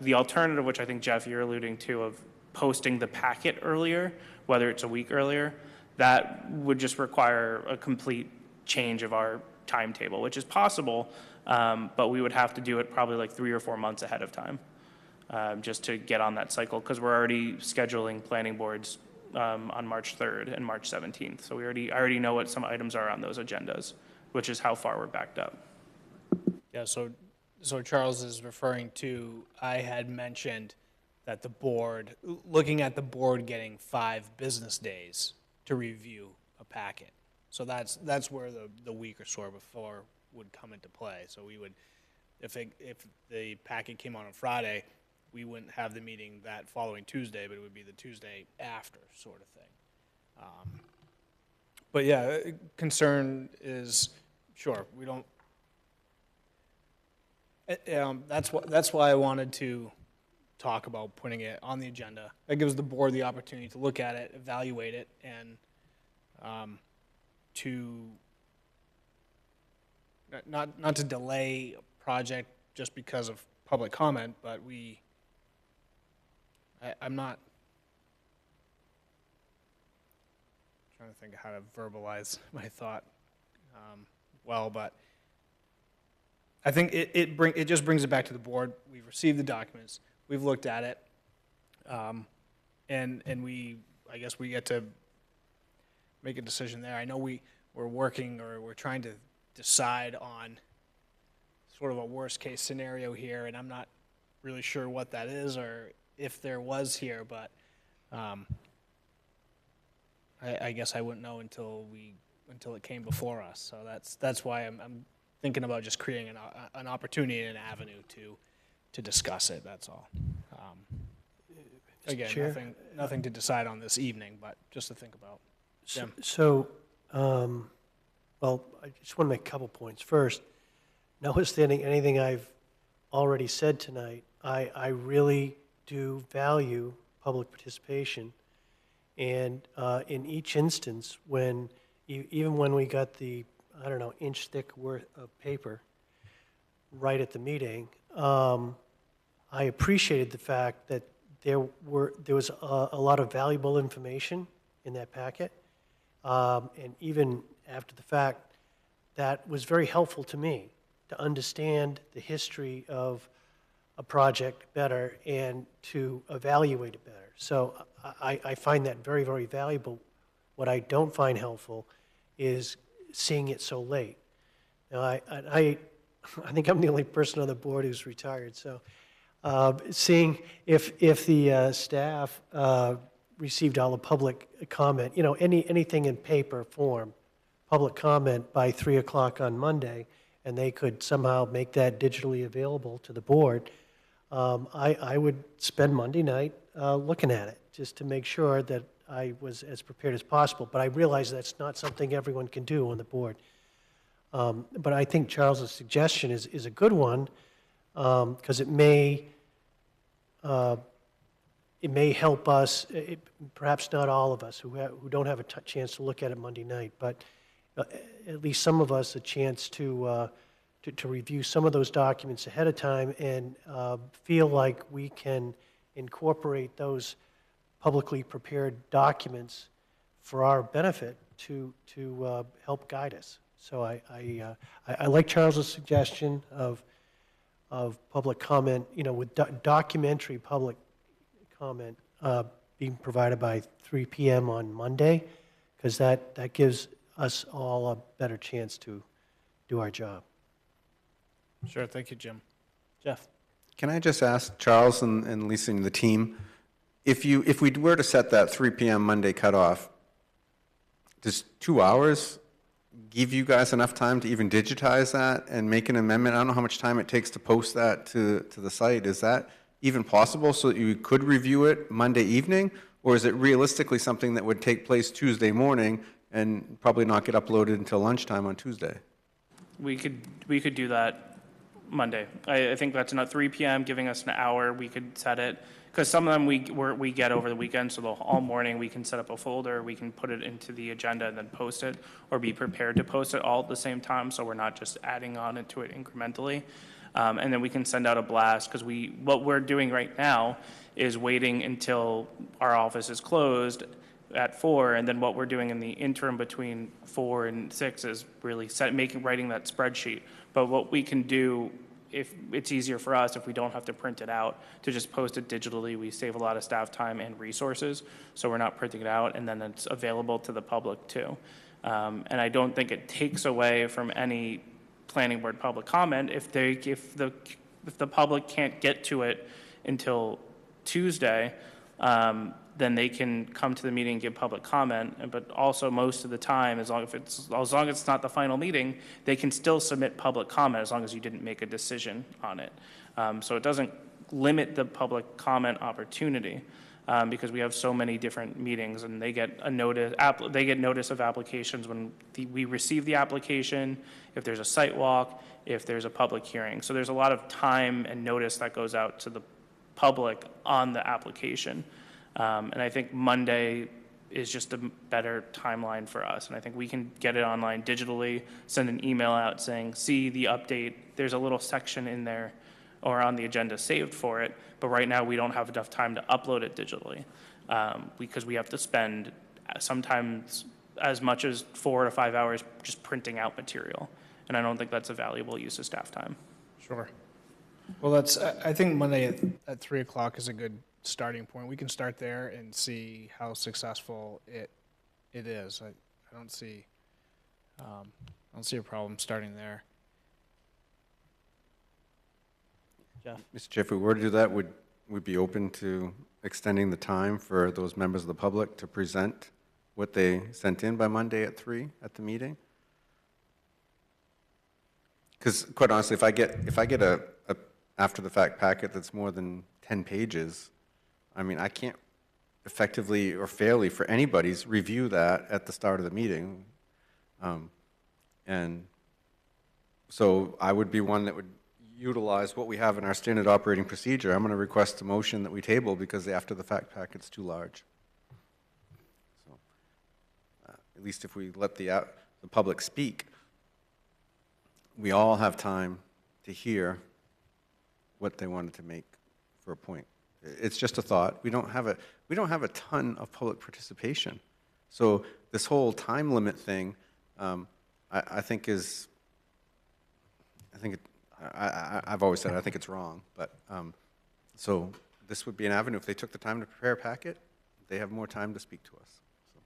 The alternative, which I think, Jeff, you're alluding to, of posting the packet earlier, whether it's a week earlier, that would just require a complete change of our timetable, which is possible, but we would have to do it probably like 3 or 4 months ahead of time, just to get on that cycle, because we're already scheduling planning boards on March 3rd and March 17th. So I already know what some items are on those agendas, which is how far we're backed up. Yeah, so Charles is referring to, I had mentioned that the board, looking at the board getting 5 business days to review a packet. So that's where the week or so before would come into play. So we would, if the packet came on Friday, we wouldn't have the meeting that following Tuesday, but it would be the Tuesday after, sort of thing. But yeah, concern is, sure, we don't. That's why I wanted to talk about putting it on the agenda. That gives the board the opportunity to look at it, evaluate it, and to not to delay a project just because of public comment, but I'm not trying to think of how to verbalize my thought but I think it just brings it back to the board. We've received the documents, we've looked at it, and I guess we get to make a decision there. I know we're working, or we're trying to decide on sort of a worst case scenario here, and I'm not really sure what that is or if there was here, but I guess I wouldn't know until it came before us. So that's why I'm thinking about just creating an opportunity and an avenue to discuss it. That's all. Again, Chair? nothing to decide on this evening, but just to think about. Jim? So, well, I just want to make a couple points. First, notwithstanding anything I've already said tonight, I really do value public participation. And in each instance, even when we got the, I don't know, inch thick worth of paper right at the meeting, I appreciated the fact that there was a lot of valuable information in that packet. And even after the fact, that was very helpful to me to understand the history of a project better and to evaluate it better. So I find that very, very valuable. What I don't find helpful is seeing it so late. Now, I think I'm the only person on the board who's retired, so seeing if the staff received all the public comment, anything in paper form, public comment by 3 o'clock on Monday, and they could somehow make that digitally available to the board, I would spend Monday night looking at it just to make sure that I was as prepared as possible. But I realize that's not something everyone can do on the board. But I think Charles's suggestion is a good one, because it may help us, perhaps not all of us who don't have a chance to look at it Monday night, but at least some of us a chance to review some of those documents ahead of time and feel like we can incorporate those publicly prepared documents for our benefit to help guide us. So I like Charles's suggestion of public comment, with documentary public comment being provided by 3 p.m. on Monday, because that gives us all a better chance to do our job. Sure, thank you, Jim. Jeff? Can I just ask Charles and Lisa and the team, if we were to set that 3 p.m. Monday cutoff, does 2 hours give you guys enough time to even digitize that and make an amendment? I don't know how much time it takes to post that to the site. Is that even possible so that you could review it Monday evening? Or is it realistically something that would take place Tuesday morning and probably not get uploaded until lunchtime on Tuesday? We could do that Monday. I think that's enough. 3 p.m. giving us an hour. We could set it, because some of them we get over the weekend, so all morning we can set up a folder, we can put it into the agenda and then post it, or be prepared to post it all at the same time, so we're not just adding on into it incrementally. And then we can send out a blast, because what we're doing right now is waiting until our office is closed at 4, and then what we're doing in the interim between 4 and 6 is really writing that spreadsheet. But what we can do, if it's easier for us, if we don't have to print it out, to just post it digitally, we save a lot of staff time and resources, so we're not printing it out, and then it's available to the public too. And I don't think it takes away from any planning board public comment if the public can't get to it until Tuesday. Then they can come to the meeting and give public comment. But also, most of the time, as long as it's not the final meeting, they can still submit public comment as long as you didn't make a decision on it. So it doesn't limit the public comment opportunity, because we have so many different meetings, and they get a notice. They get notice of applications when we receive the application, if there's a site walk, if there's a public hearing. So there's a lot of time and notice that goes out to the public on the application. And I think Monday is just a better timeline for us. And I think we can get it online digitally, send an email out saying, see the update. There's a little section in there or on the agenda saved for it. But right now we don't have enough time to upload it digitally, because we have to spend sometimes as much as 4 to 5 hours just printing out material. And I don't think that's a valuable use of staff time. Sure. Well, I think Monday at 3 o'clock is a good starting point. We can start there and see how successful it is. I don't see a problem starting there. Jeff? Mr. Chair, if we were to do that, would we be open to extending the time for those members of the public to present what they sent in by Monday at 3 at the meeting? Because quite honestly, if I get a after the fact packet that's more than 10 pages, I mean, I can't effectively or fairly for anybody's review that at the start of the meeting. And so I would be one that would utilize what we have in our standard operating procedure. I'm going to request a motion that we table because the after the fact packet's too large. So at least if we let the public speak, we all have time to hear what they wanted to make for a point. It's just a thought. We don't have a ton of public participation. So this whole time limit thing, I think I've always said I think it's wrong. But so this would be an avenue. If they took the time to prepare a packet, they have more time to speak to us. So.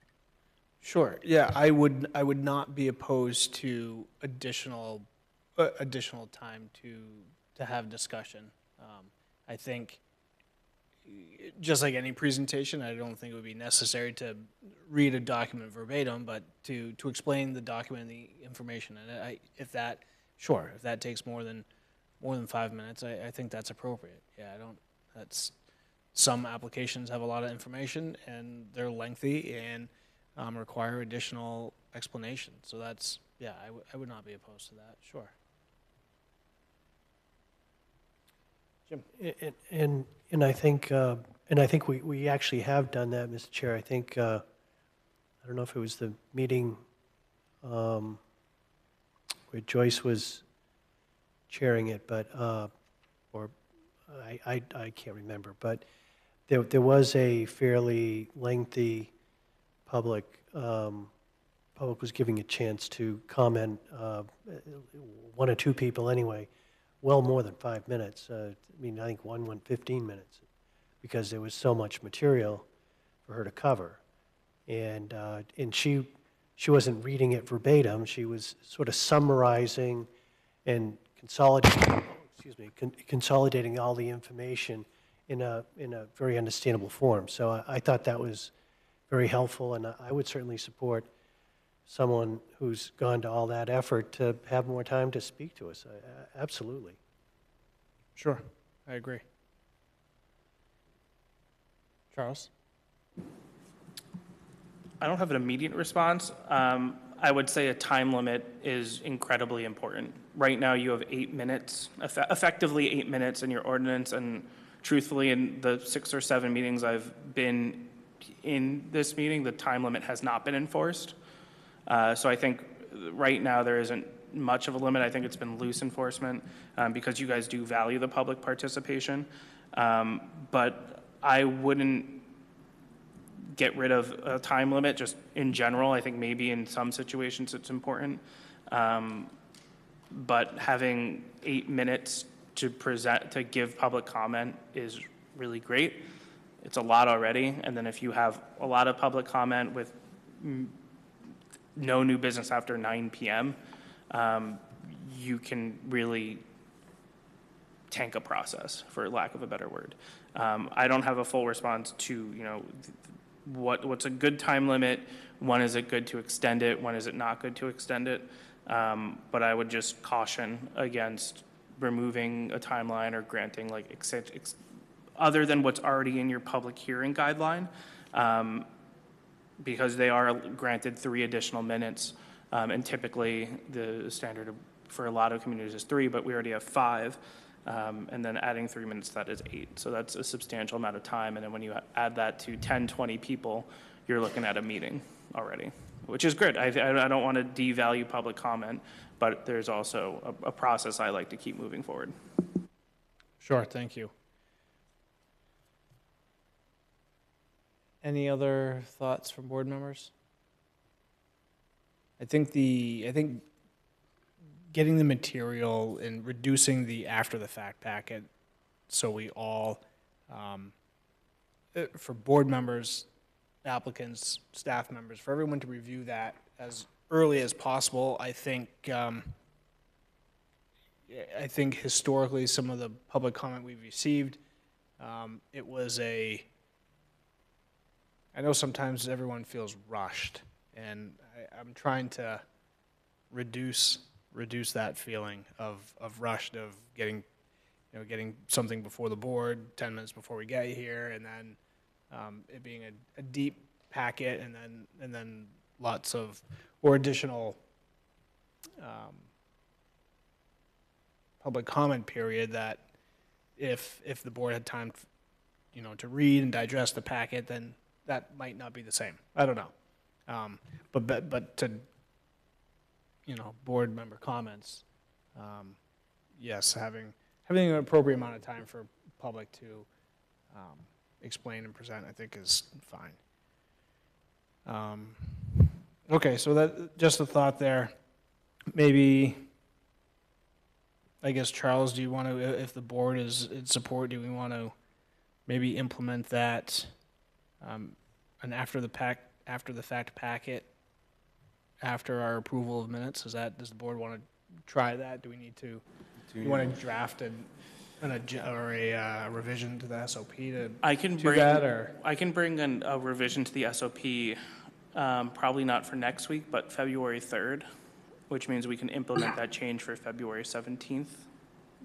Sure. Yeah, I would not be opposed to additional time to have discussion. I think, just like any presentation, I don't think it would be necessary to read a document verbatim, but to explain the document and the information. And if that takes more than 5 minutes, I think that's appropriate. Yeah, some applications have a lot of information and they're lengthy and require additional explanation. So Yeah, I would not be opposed to that, sure. Jim? And I think, we actually have done that, Mr. Chair. I think, I don't know if it was the meeting where Joyce was chairing it, but, or I can't remember, but there was a fairly lengthy public was giving a chance to comment, one or two people anyway, well more than 5 minutes. I mean, I think one went 15 minutes because there was so much material for her to cover. And she wasn't reading it verbatim. She was sort of summarizing and consolidating all the information in a very understandable form. So I thought that was very helpful, and I would certainly support someone who's gone to all that effort to have more time to speak to us. Absolutely. Sure, I agree. Charles? I don't have an immediate response. I would say a time limit is incredibly important. Right now, you have 8 minutes, effectively 8 minutes in your ordinance, and truthfully, in the 6 or 7 meetings I've been in this meeting, the time limit has not been enforced. So I think right now there isn't much of a limit. I think it's been loose enforcement because you guys do value the public participation. But I wouldn't get rid of a time limit just in general. I think maybe in some situations it's important. But having 8 minutes to give public comment is really great. It's a lot already. And then if you have a lot of public comment with no new business after 9 p.m., you can really tank a process, for lack of a better word. I don't have a full response to, what's a good time limit, when is it good to extend it, when is it not good to extend it. But I would just caution against removing a timeline or granting other than what's already in your public hearing guideline, because they are granted 3 additional minutes. And typically the standard for a lot of communities is 3, but we already have 5. And then adding 3 minutes, that is 8. So that's a substantial amount of time. And then when you add that to 10, 20 people, you're looking at a meeting already, which is good. I don't want to devalue public comment, but there's also a process I like to keep moving forward. Sure, thank you. Any other thoughts from board members? I think getting the material and reducing the after-the-fact packet so we all, for board members, applicants, staff members, for everyone to review that as early as possible. I think historically some of the public comment we've received, it was I know sometimes everyone feels rushed, and I'm trying to reduce that feeling of rushed, of getting something before the board 10 minutes before we get here, and then it being a deep packet, and then lots of additional public comment period that if the board had time to read and digest the packet, then that might not be the same. I don't know. But to board member comments, yes, having an appropriate amount of time for public to explain and present, I think is fine. Okay, so that just a thought there. Maybe, I guess, Charles, do you want to, if the board is in support, do we want to maybe implement that an after the fact packet after our approval of minutes? Does the board want to try that? Do we need to? Do you want to draft a revision to the SOP to do that, or? I can bring a revision to the SOP, probably not for next week, but February 3rd, which means we can implement that change for February 17th.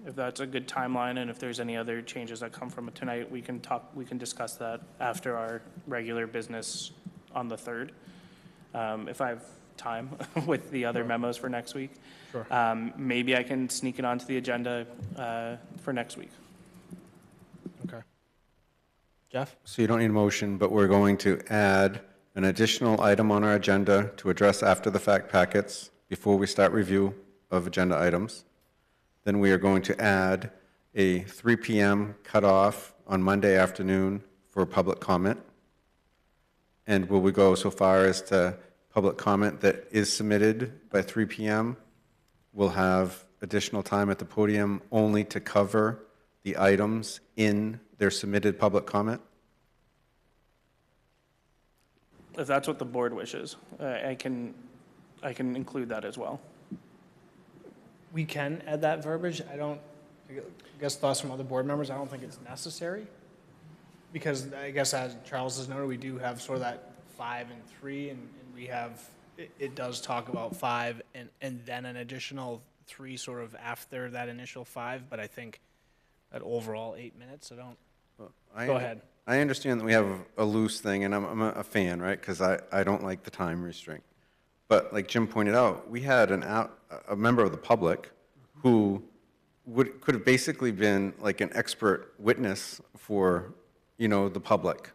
If that's a good timeline, and if there's any other changes that come from it tonight, we can discuss that after our regular business on the 3rd. If I have time with the other memos for next week. Sure. Maybe I can sneak it onto the agenda for next week. Okay. Jeff? So you don't need a motion, but we're going to add an additional item on our agenda to address after-the-fact packets before we start review of agenda items. Then we are going to add a 3 p.m. cutoff on Monday afternoon for public comment. And will we go so far as to public comment that is submitted by 3 p.m. will have additional time at the podium only to cover the items in their submitted public comment? If that's what the board wishes, I can include that as well. We can add that verbiage. I guess thoughts from other board members, I don't think it's necessary. Because I guess as Charles has noted, we do have sort of that 5 and 3, and we have, it does talk about 5 and then an additional 3 sort of after that initial 5, but I think that overall 8 minutes, go ahead. I understand that we have a loose thing, and I'm a fan, right? Because I don't like the time restraint. But like Jim pointed out, we had a member of the public who could have basically been like an expert witness for, the public.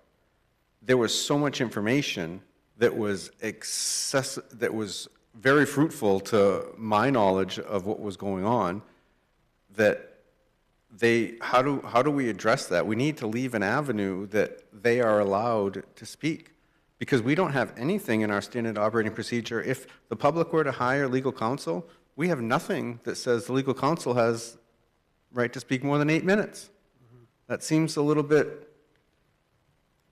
There was so much information that was that was very fruitful to my knowledge of what was going on, that how do we address that? We need to leave an avenue that they are allowed to speak, because we don't have anything in our standard operating procedure. If the public were to hire legal counsel, we have nothing that says the legal counsel has right to speak more than 8 minutes. That seems a little bit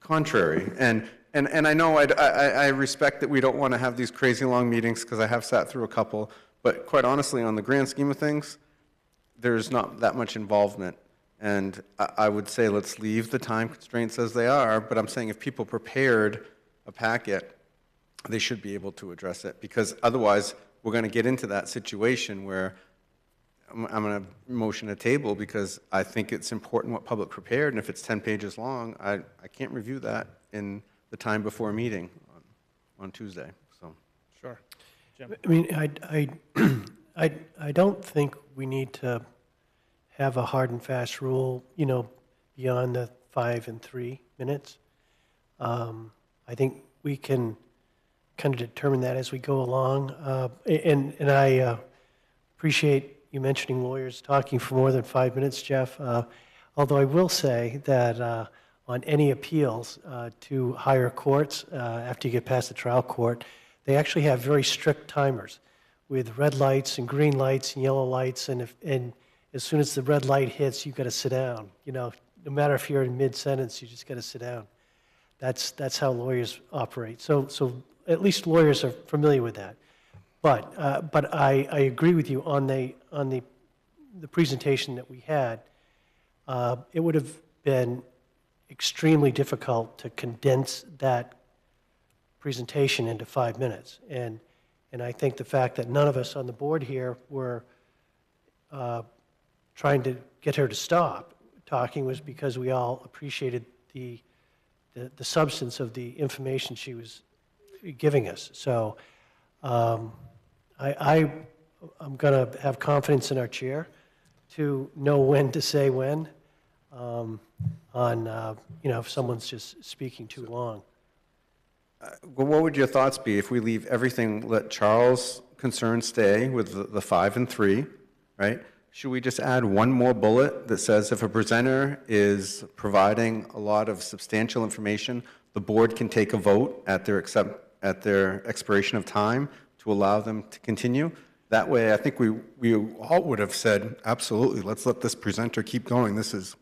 contrary. And I know I respect that we don't want to have these crazy long meetings, because I have sat through a couple, but quite honestly, on the grand scheme of things, there's not that much involvement. And I would say let's leave the time constraints as they are, but I'm saying if people prepared a packet, they should be able to address it, because otherwise we're going to get into that situation where I'm going to motion a table because I think it's important what public prepared, and if it's 10 pages long, I can't review that in the time before a meeting on Tuesday. So, Sure. Jim? I mean, I don't think we need to have a hard and fast rule, beyond the 5 and 3 minutes. I think we can kind of determine that as we go along. And I appreciate you mentioning lawyers talking for more than 5 minutes, Jeff. Although I will say that on any appeals to higher courts, after you get past the trial court, they actually have very strict timers with red lights and green lights and yellow lights. And as soon as the red light hits, you've got to sit down. No matter if you're in mid-sentence, you just got to sit down. That's how lawyers operate. So at least lawyers are familiar with that. But I agree with you on the presentation that we had. It would have been extremely difficult to condense that presentation into 5 minutes. And I think the fact that none of us on the board here were trying to get her to stop talking was because we all appreciated the substance of the information she was giving us. So I'm going to have confidence in our chair to know when to say when if someone's just speaking too long. well, what would your thoughts be if we leave everything, let Charles' concerns stay with the 5 and 3, right? Should we just add one more bullet that says if a presenter is providing a lot of substantial information, the board can take a vote at their expiration of time to allow them to continue? That way, I think we all would have said, absolutely, let's let this presenter keep going. This is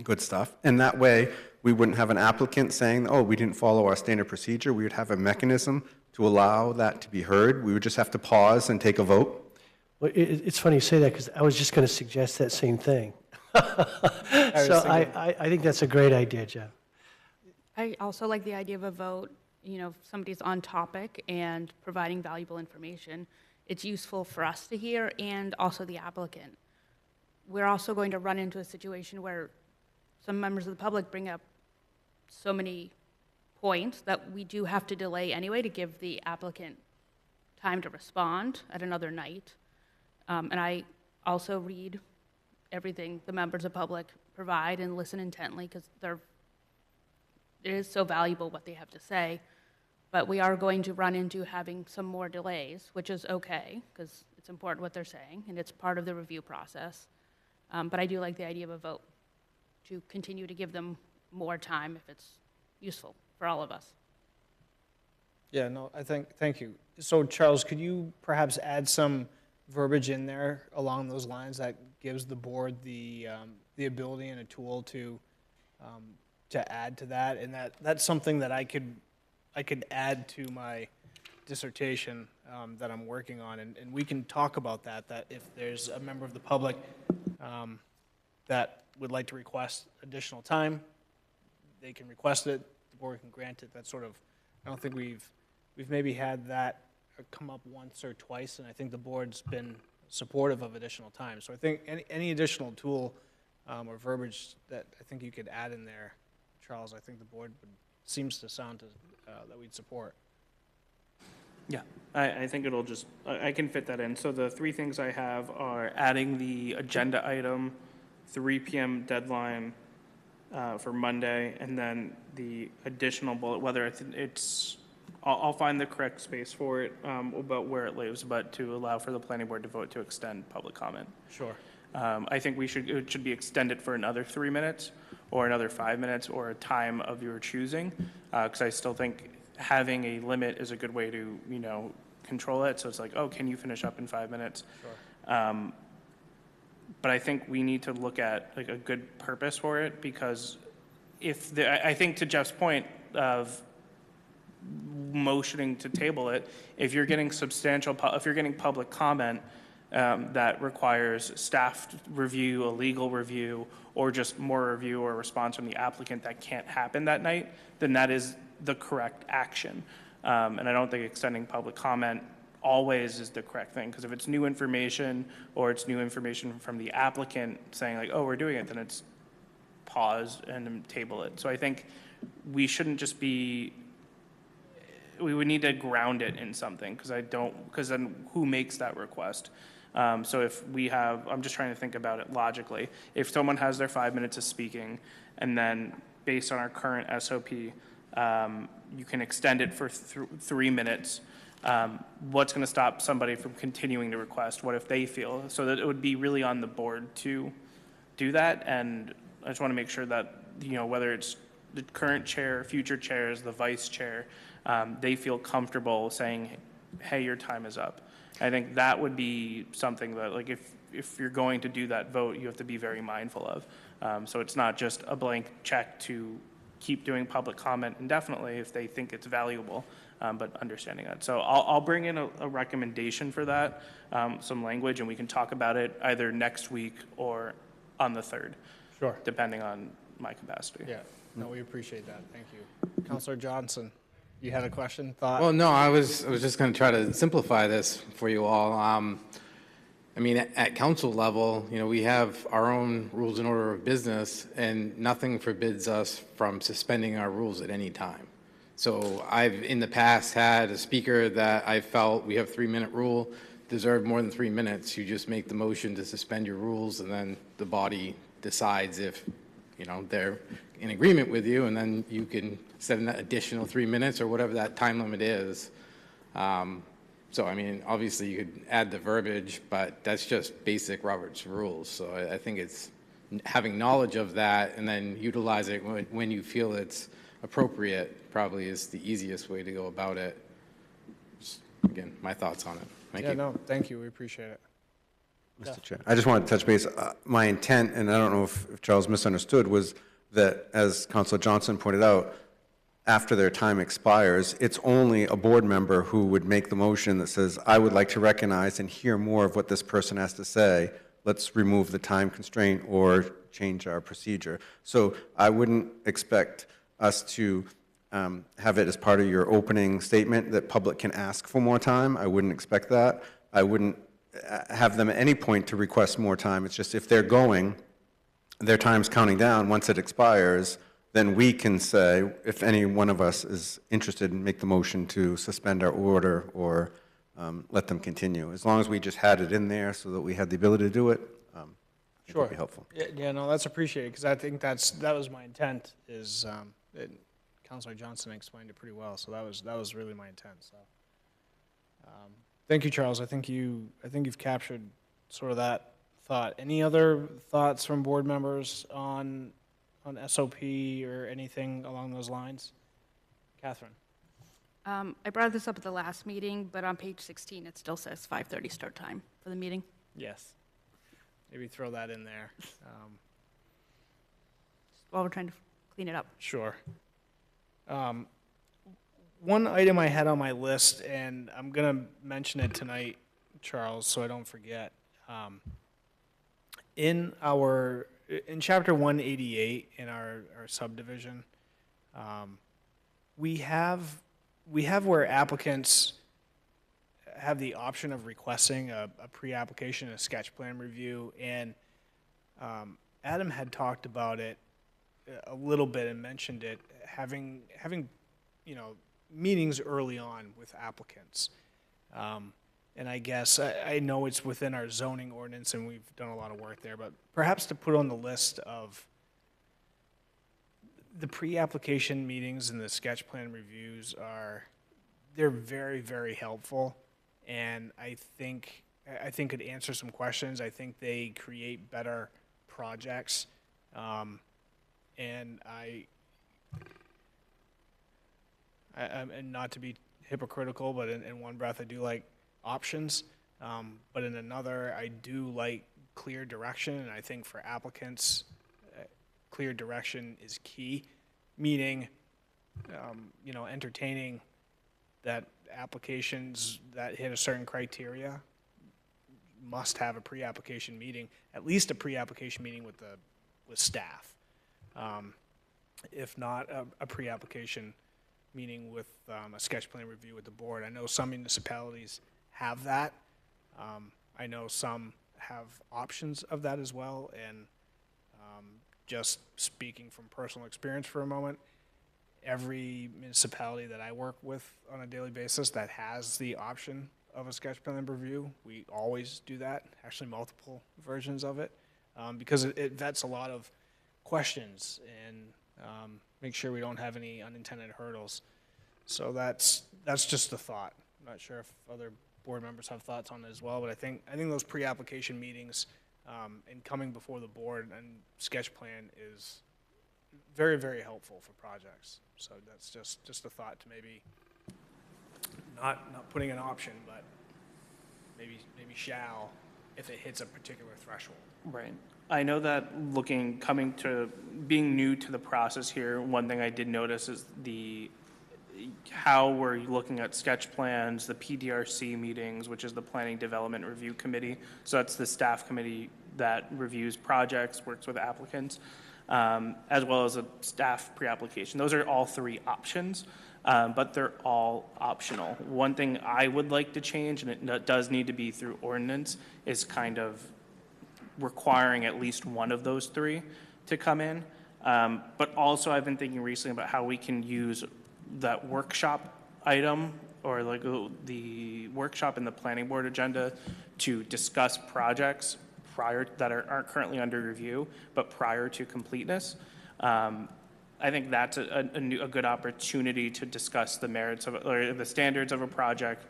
good stuff. And that way, we wouldn't have an applicant saying, oh, we didn't follow our standard procedure. We would have a mechanism to allow that to be heard. We would just have to pause and take a vote. Well, it's funny you say that because I was just going to suggest that same thing. So I think that's a great idea, Jeff. I also like the idea of a vote. If somebody's on topic and providing valuable information, it's useful for us to hear and also the applicant. We're also going to run into a situation where some members of the public bring up so many points that we do have to delay anyway to give the applicant time to respond at another night. And I also read everything the members of public provide and listen intently because it is so valuable what they have to say. But we are going to run into having some more delays, which is okay because it's important what they're saying and it's part of the review process. But I do like the idea of a vote to continue to give them more time if it's useful for all of us. Yeah, no, thank you. So Charles, could you perhaps add some verbiage in there along those lines that gives the board the ability and a tool to add to that? And that's something that I could add to my dissertation that I'm working on, and we can talk about that if there's a member of the public that would like to request additional time, they can request it, the board can grant it. That's sort of, I don't think we've maybe had that come up once or twice, and I think the board's been supportive of additional time. So I think any additional tool or verbiage that I think you could add in there, Charles, I think the board seems to sound that we'd support. Yeah, I think it'll just, I can fit that in. So the three things I have are adding the agenda item, 3 p.m. deadline for Monday, and then the additional bullet, whether it's, I'll find the correct space for it about where it lives, but to allow for the planning board to vote to extend public comment. Sure. I think it should be extended for another 3 minutes or another 5 minutes or a time of your choosing, because I still think having a limit is a good way to, control it. So it's like, oh, can you finish up in 5 minutes? Sure. But I think we need to look at like a good purpose for it, because I think to Jeff's point of motioning to table it, if you're getting public comment that requires staff review, a legal review, or just more review or response from the applicant that can't happen that night, then that is the correct action. And I don't think extending public comment always is the correct thing, because if it's new information or it's new information from the applicant saying like, oh, we're doing it, then it's pause and then table it. So I think we shouldn't just be, we would need to ground it in something, because then who makes that request? So if we have, I'm just trying to think about it logically. If someone has their 5 minutes of speaking, and then based on our current SOP, you can extend it for 3 minutes, what's going to stop somebody from continuing to request? What if they feel? So that it would be really on the board to do that. And I just want to make sure that, whether it's the current chair, future chairs, the vice chair, they feel comfortable saying, hey, your time is up. I think that would be something that, like, if you're going to do that vote, you have to be very mindful of. So it's not just a blank check to keep doing public comment indefinitely if they think it's valuable, but understanding that. So I'll bring in a recommendation for that, some language, and we can talk about it either next week or on the 3rd. Sure. Depending on my capacity. Yeah, no, we appreciate that. Thank you. Councilor Johnson, you had a question, thought? Well, no, I was just going to try to simplify this for you all. I mean, at council level, we have our own rules and order of business, and nothing forbids us from suspending our rules at any time. So I've, in the past, had a speaker that I felt we have 3-minute rule, deserved more than 3 minutes. You just make the motion to suspend your rules, and then the body decides if, they're in agreement with you, and then you can set an additional 3 minutes or whatever that time limit is. So, I mean, obviously you could add the verbiage, but that's just basic Robert's rules. So I think it's having knowledge of that and then utilize it when you feel it's appropriate probably is the easiest way to go about it. Just, again, my thoughts on it. Thank you. No, thank you. We appreciate it. Mr. Chair, I just wanted to touch base. My intent, and I don't know if Charles misunderstood, was that, as Councilor Johnson pointed out, after their time expires, it's only a board member who would make the motion that says, I would like to recognize and hear more of what this person has to say. Let's remove the time constraint or change our procedure. So I wouldn't expect us to have it as part of your opening statement that public can ask for more time. I wouldn't expect that. I wouldn't have them at any point to request more time. It's just if they're going, their time's counting down. Once it expires, then we can say, if any one of us is interested, make the motion to suspend our order or let them continue. As long as we just had it in there so that we had the ability to do it, I think Sure. would be helpful. Yeah, no, that's appreciated, because I think that was my intent, is, Counselor Johnson explained it pretty well, so that was really my intent, so. Thank you, Charles. I think you've captured sort of that thought. Any other thoughts from board members on SOP or anything along those lines? Catherine? I brought this up at the last meeting, but on page 16, it still says 5:30 start time for the meeting. Yes. Maybe throw that in there. While we're trying to clean it up. Sure. One item I had on my list, and I'm going to mention it tonight, Charles, so I don't forget. In chapter 188 in our subdivision, we have where applicants have the option of requesting a pre-application, a sketch plan review, and Adam had talked about it a little bit and mentioned it, having meetings early on with applicants. And I guess, I know it's within our zoning ordinance and we've done a lot of work there, but perhaps to put on the list of the pre-application meetings and the sketch plan reviews they're very, very helpful. And I think could answer some questions. I think they create better projects. And and not to be hypocritical, but in one breath, I do like options. But in another, I do like clear direction. And I think for applicants, clear direction is key, meaning, entertaining that applications that hit a certain criteria must have a pre-application meeting, at least a pre-application meeting with staff. If not, a pre-application meeting with a sketch plan review with the board. I know some municipalities have that. I know some have options of that as well. And just speaking from personal experience for a moment, every municipality that I work with on a daily basis that has the option of a sketch plan review, we always do that, actually multiple versions of it, because it vets a lot of questions and make sure we don't have any unintended hurdles. So that's just a thought. I'm not sure if other board members have thoughts on it as well, but I think those pre-application meetings and coming before the board and sketch plan is very, very helpful for projects. So that's just a thought to maybe not putting an option, but maybe shall if it hits a particular threshold. Right. I know that coming to being new to the process here, one thing I did notice is how we're looking at sketch plans, the PDRC meetings, which is the Planning Development Review Committee. So that's the staff committee that reviews projects, works with applicants, as well as a staff pre-application. Those are all three options, but they're all optional. One thing I would like to change, and it does need to be through ordinance, is kind of requiring at least one of those three to come in. But also I've been thinking recently about how we can use that workshop item or like the workshop in the planning board agenda to discuss projects that aren't currently under review, but prior to completeness. I think that's a good opportunity to discuss the merits of or the standards of a project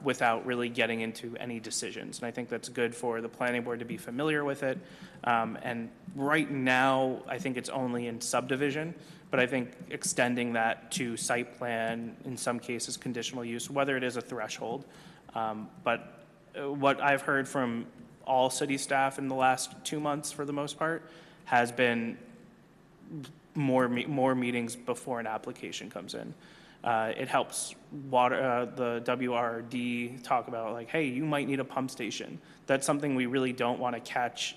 without really getting into any decisions. And I think that's good for the planning board to be familiar with it. And right now, I think it's only in subdivision, but I think extending that to site plan, in some cases conditional use, whether it is a threshold. But what I've heard from all city staff in the last 2 months, for the most part, has been more meetings before an application comes in. It helps the WRD talk about like, hey, you might need a pump station. That's something we really don't want to catch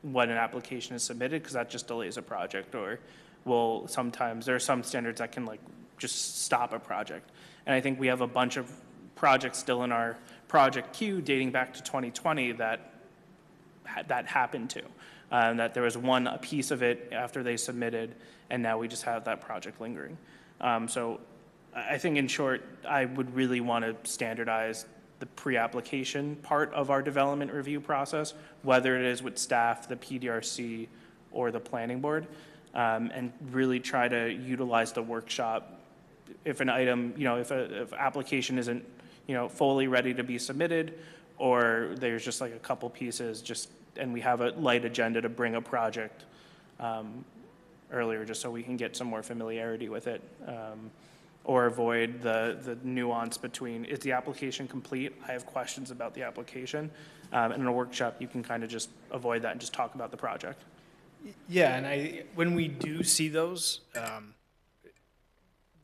when an application is submitted, because that just delays a project, or will sometimes, there are some standards that can like just stop a project. And I think we have a bunch of projects still in our project queue dating back to 2020 that happened to. That there was one piece of it after they submitted, and now we just have that project lingering. So I think in short, I would really want to standardize the pre-application part of our development review process, whether it is with staff, the PDRC, or the planning board, and really try to utilize the workshop. If an item, if application isn't, fully ready to be submitted, or there's just like a couple pieces, and we have a light agenda to bring a project earlier, just so we can get some more familiarity with it, or avoid the nuance between, is the application complete? I have questions about the application. And in a workshop, you can kind of just avoid that and just talk about the project. Yeah, and when we do see those,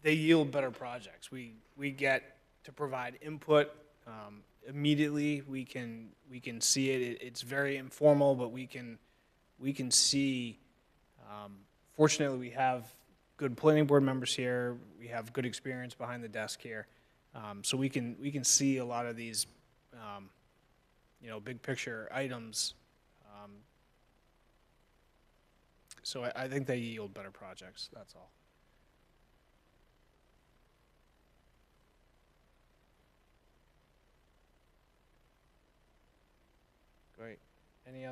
they yield better projects. We get to provide input immediately. We can see it. It's very informal, but we can see. Fortunately, we have good planning board members here. We have good experience behind the desk here, so we can see a lot of these, big picture items. So I think they yield better projects. That's all. Great. Any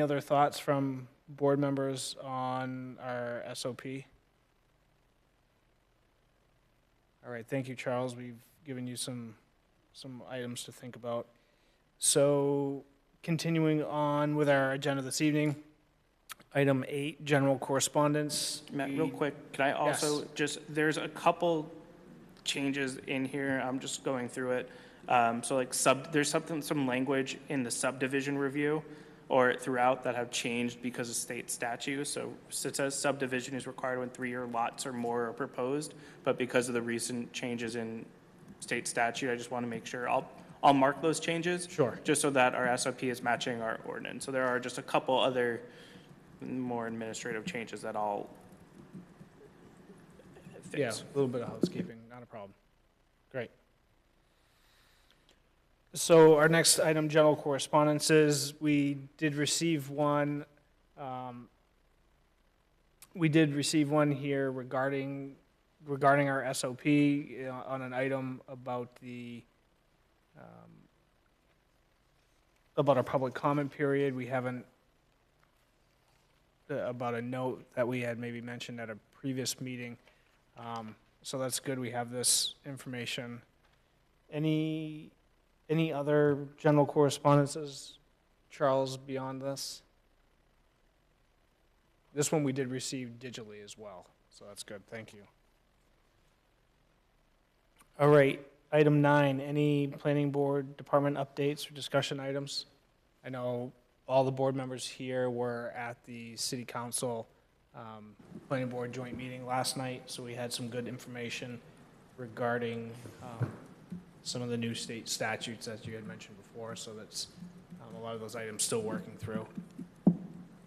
other thoughts from board members on our SOP? All right, thank you, Charles. We've given you some items to think about. So continuing on with our agenda this evening, item 8, general correspondence. Matt, real quick, can I also there's a couple changes in here. I'm just going through it. So like there's some language in the subdivision review or throughout that have changed because of state statute. So it says subdivision is required when 3-year lots or more are proposed, but because of the recent changes in state statute, I just want to make sure I'll mark those changes. Sure. Just so that our SOP is matching our ordinance. So there are just a couple other more administrative changes that I'll fix. Yeah, a little bit of housekeeping, not a problem. Great. So our next item, general correspondences, we did receive one here regarding our SOP on an item about about our public comment period. We haven't, about a note that we had maybe mentioned at a previous meeting. So that's good, we have this information. Any other general correspondences, Charles, beyond this? This one we did receive digitally as well, so that's good, thank you. All right, item 9, any planning board department updates or discussion items? I know all the board members here were at the city council planning board joint meeting last night, so we had some good information regarding some of the new state statutes that you had mentioned before, so that's a lot of those items still working through.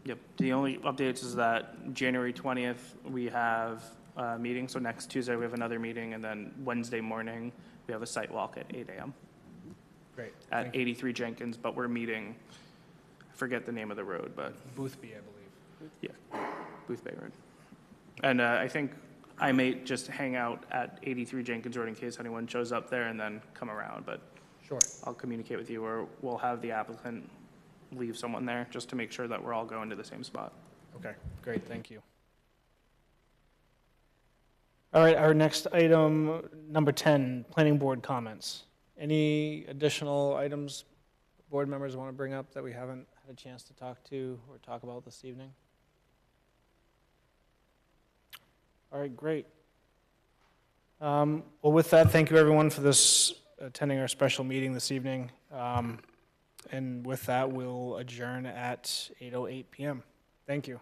Yep, the only updates is that January 20th, we have a meeting, so next Tuesday we have another meeting, and then Wednesday morning, we have a site walk at 8 a.m. Great. At 83 Jenkins, but we're meeting, I forget the name of the road, but. Boothby, I believe. Yeah, Booth Bay Road. And I think I may just hang out at 83 Jenkins Road in case anyone shows up there and then come around, but Sure. I'll communicate with you, or we'll have the applicant leave someone there just to make sure that we're all going to the same spot. Okay, great, thank you. All right, our next item, number 10, planning board comments. Any additional items board members want to bring up that we haven't had a chance to talk to or talk about this evening? All right, great. Well, with that, thank you everyone for attending our special meeting this evening. And with that, we'll adjourn at 8:08 p.m. Thank you.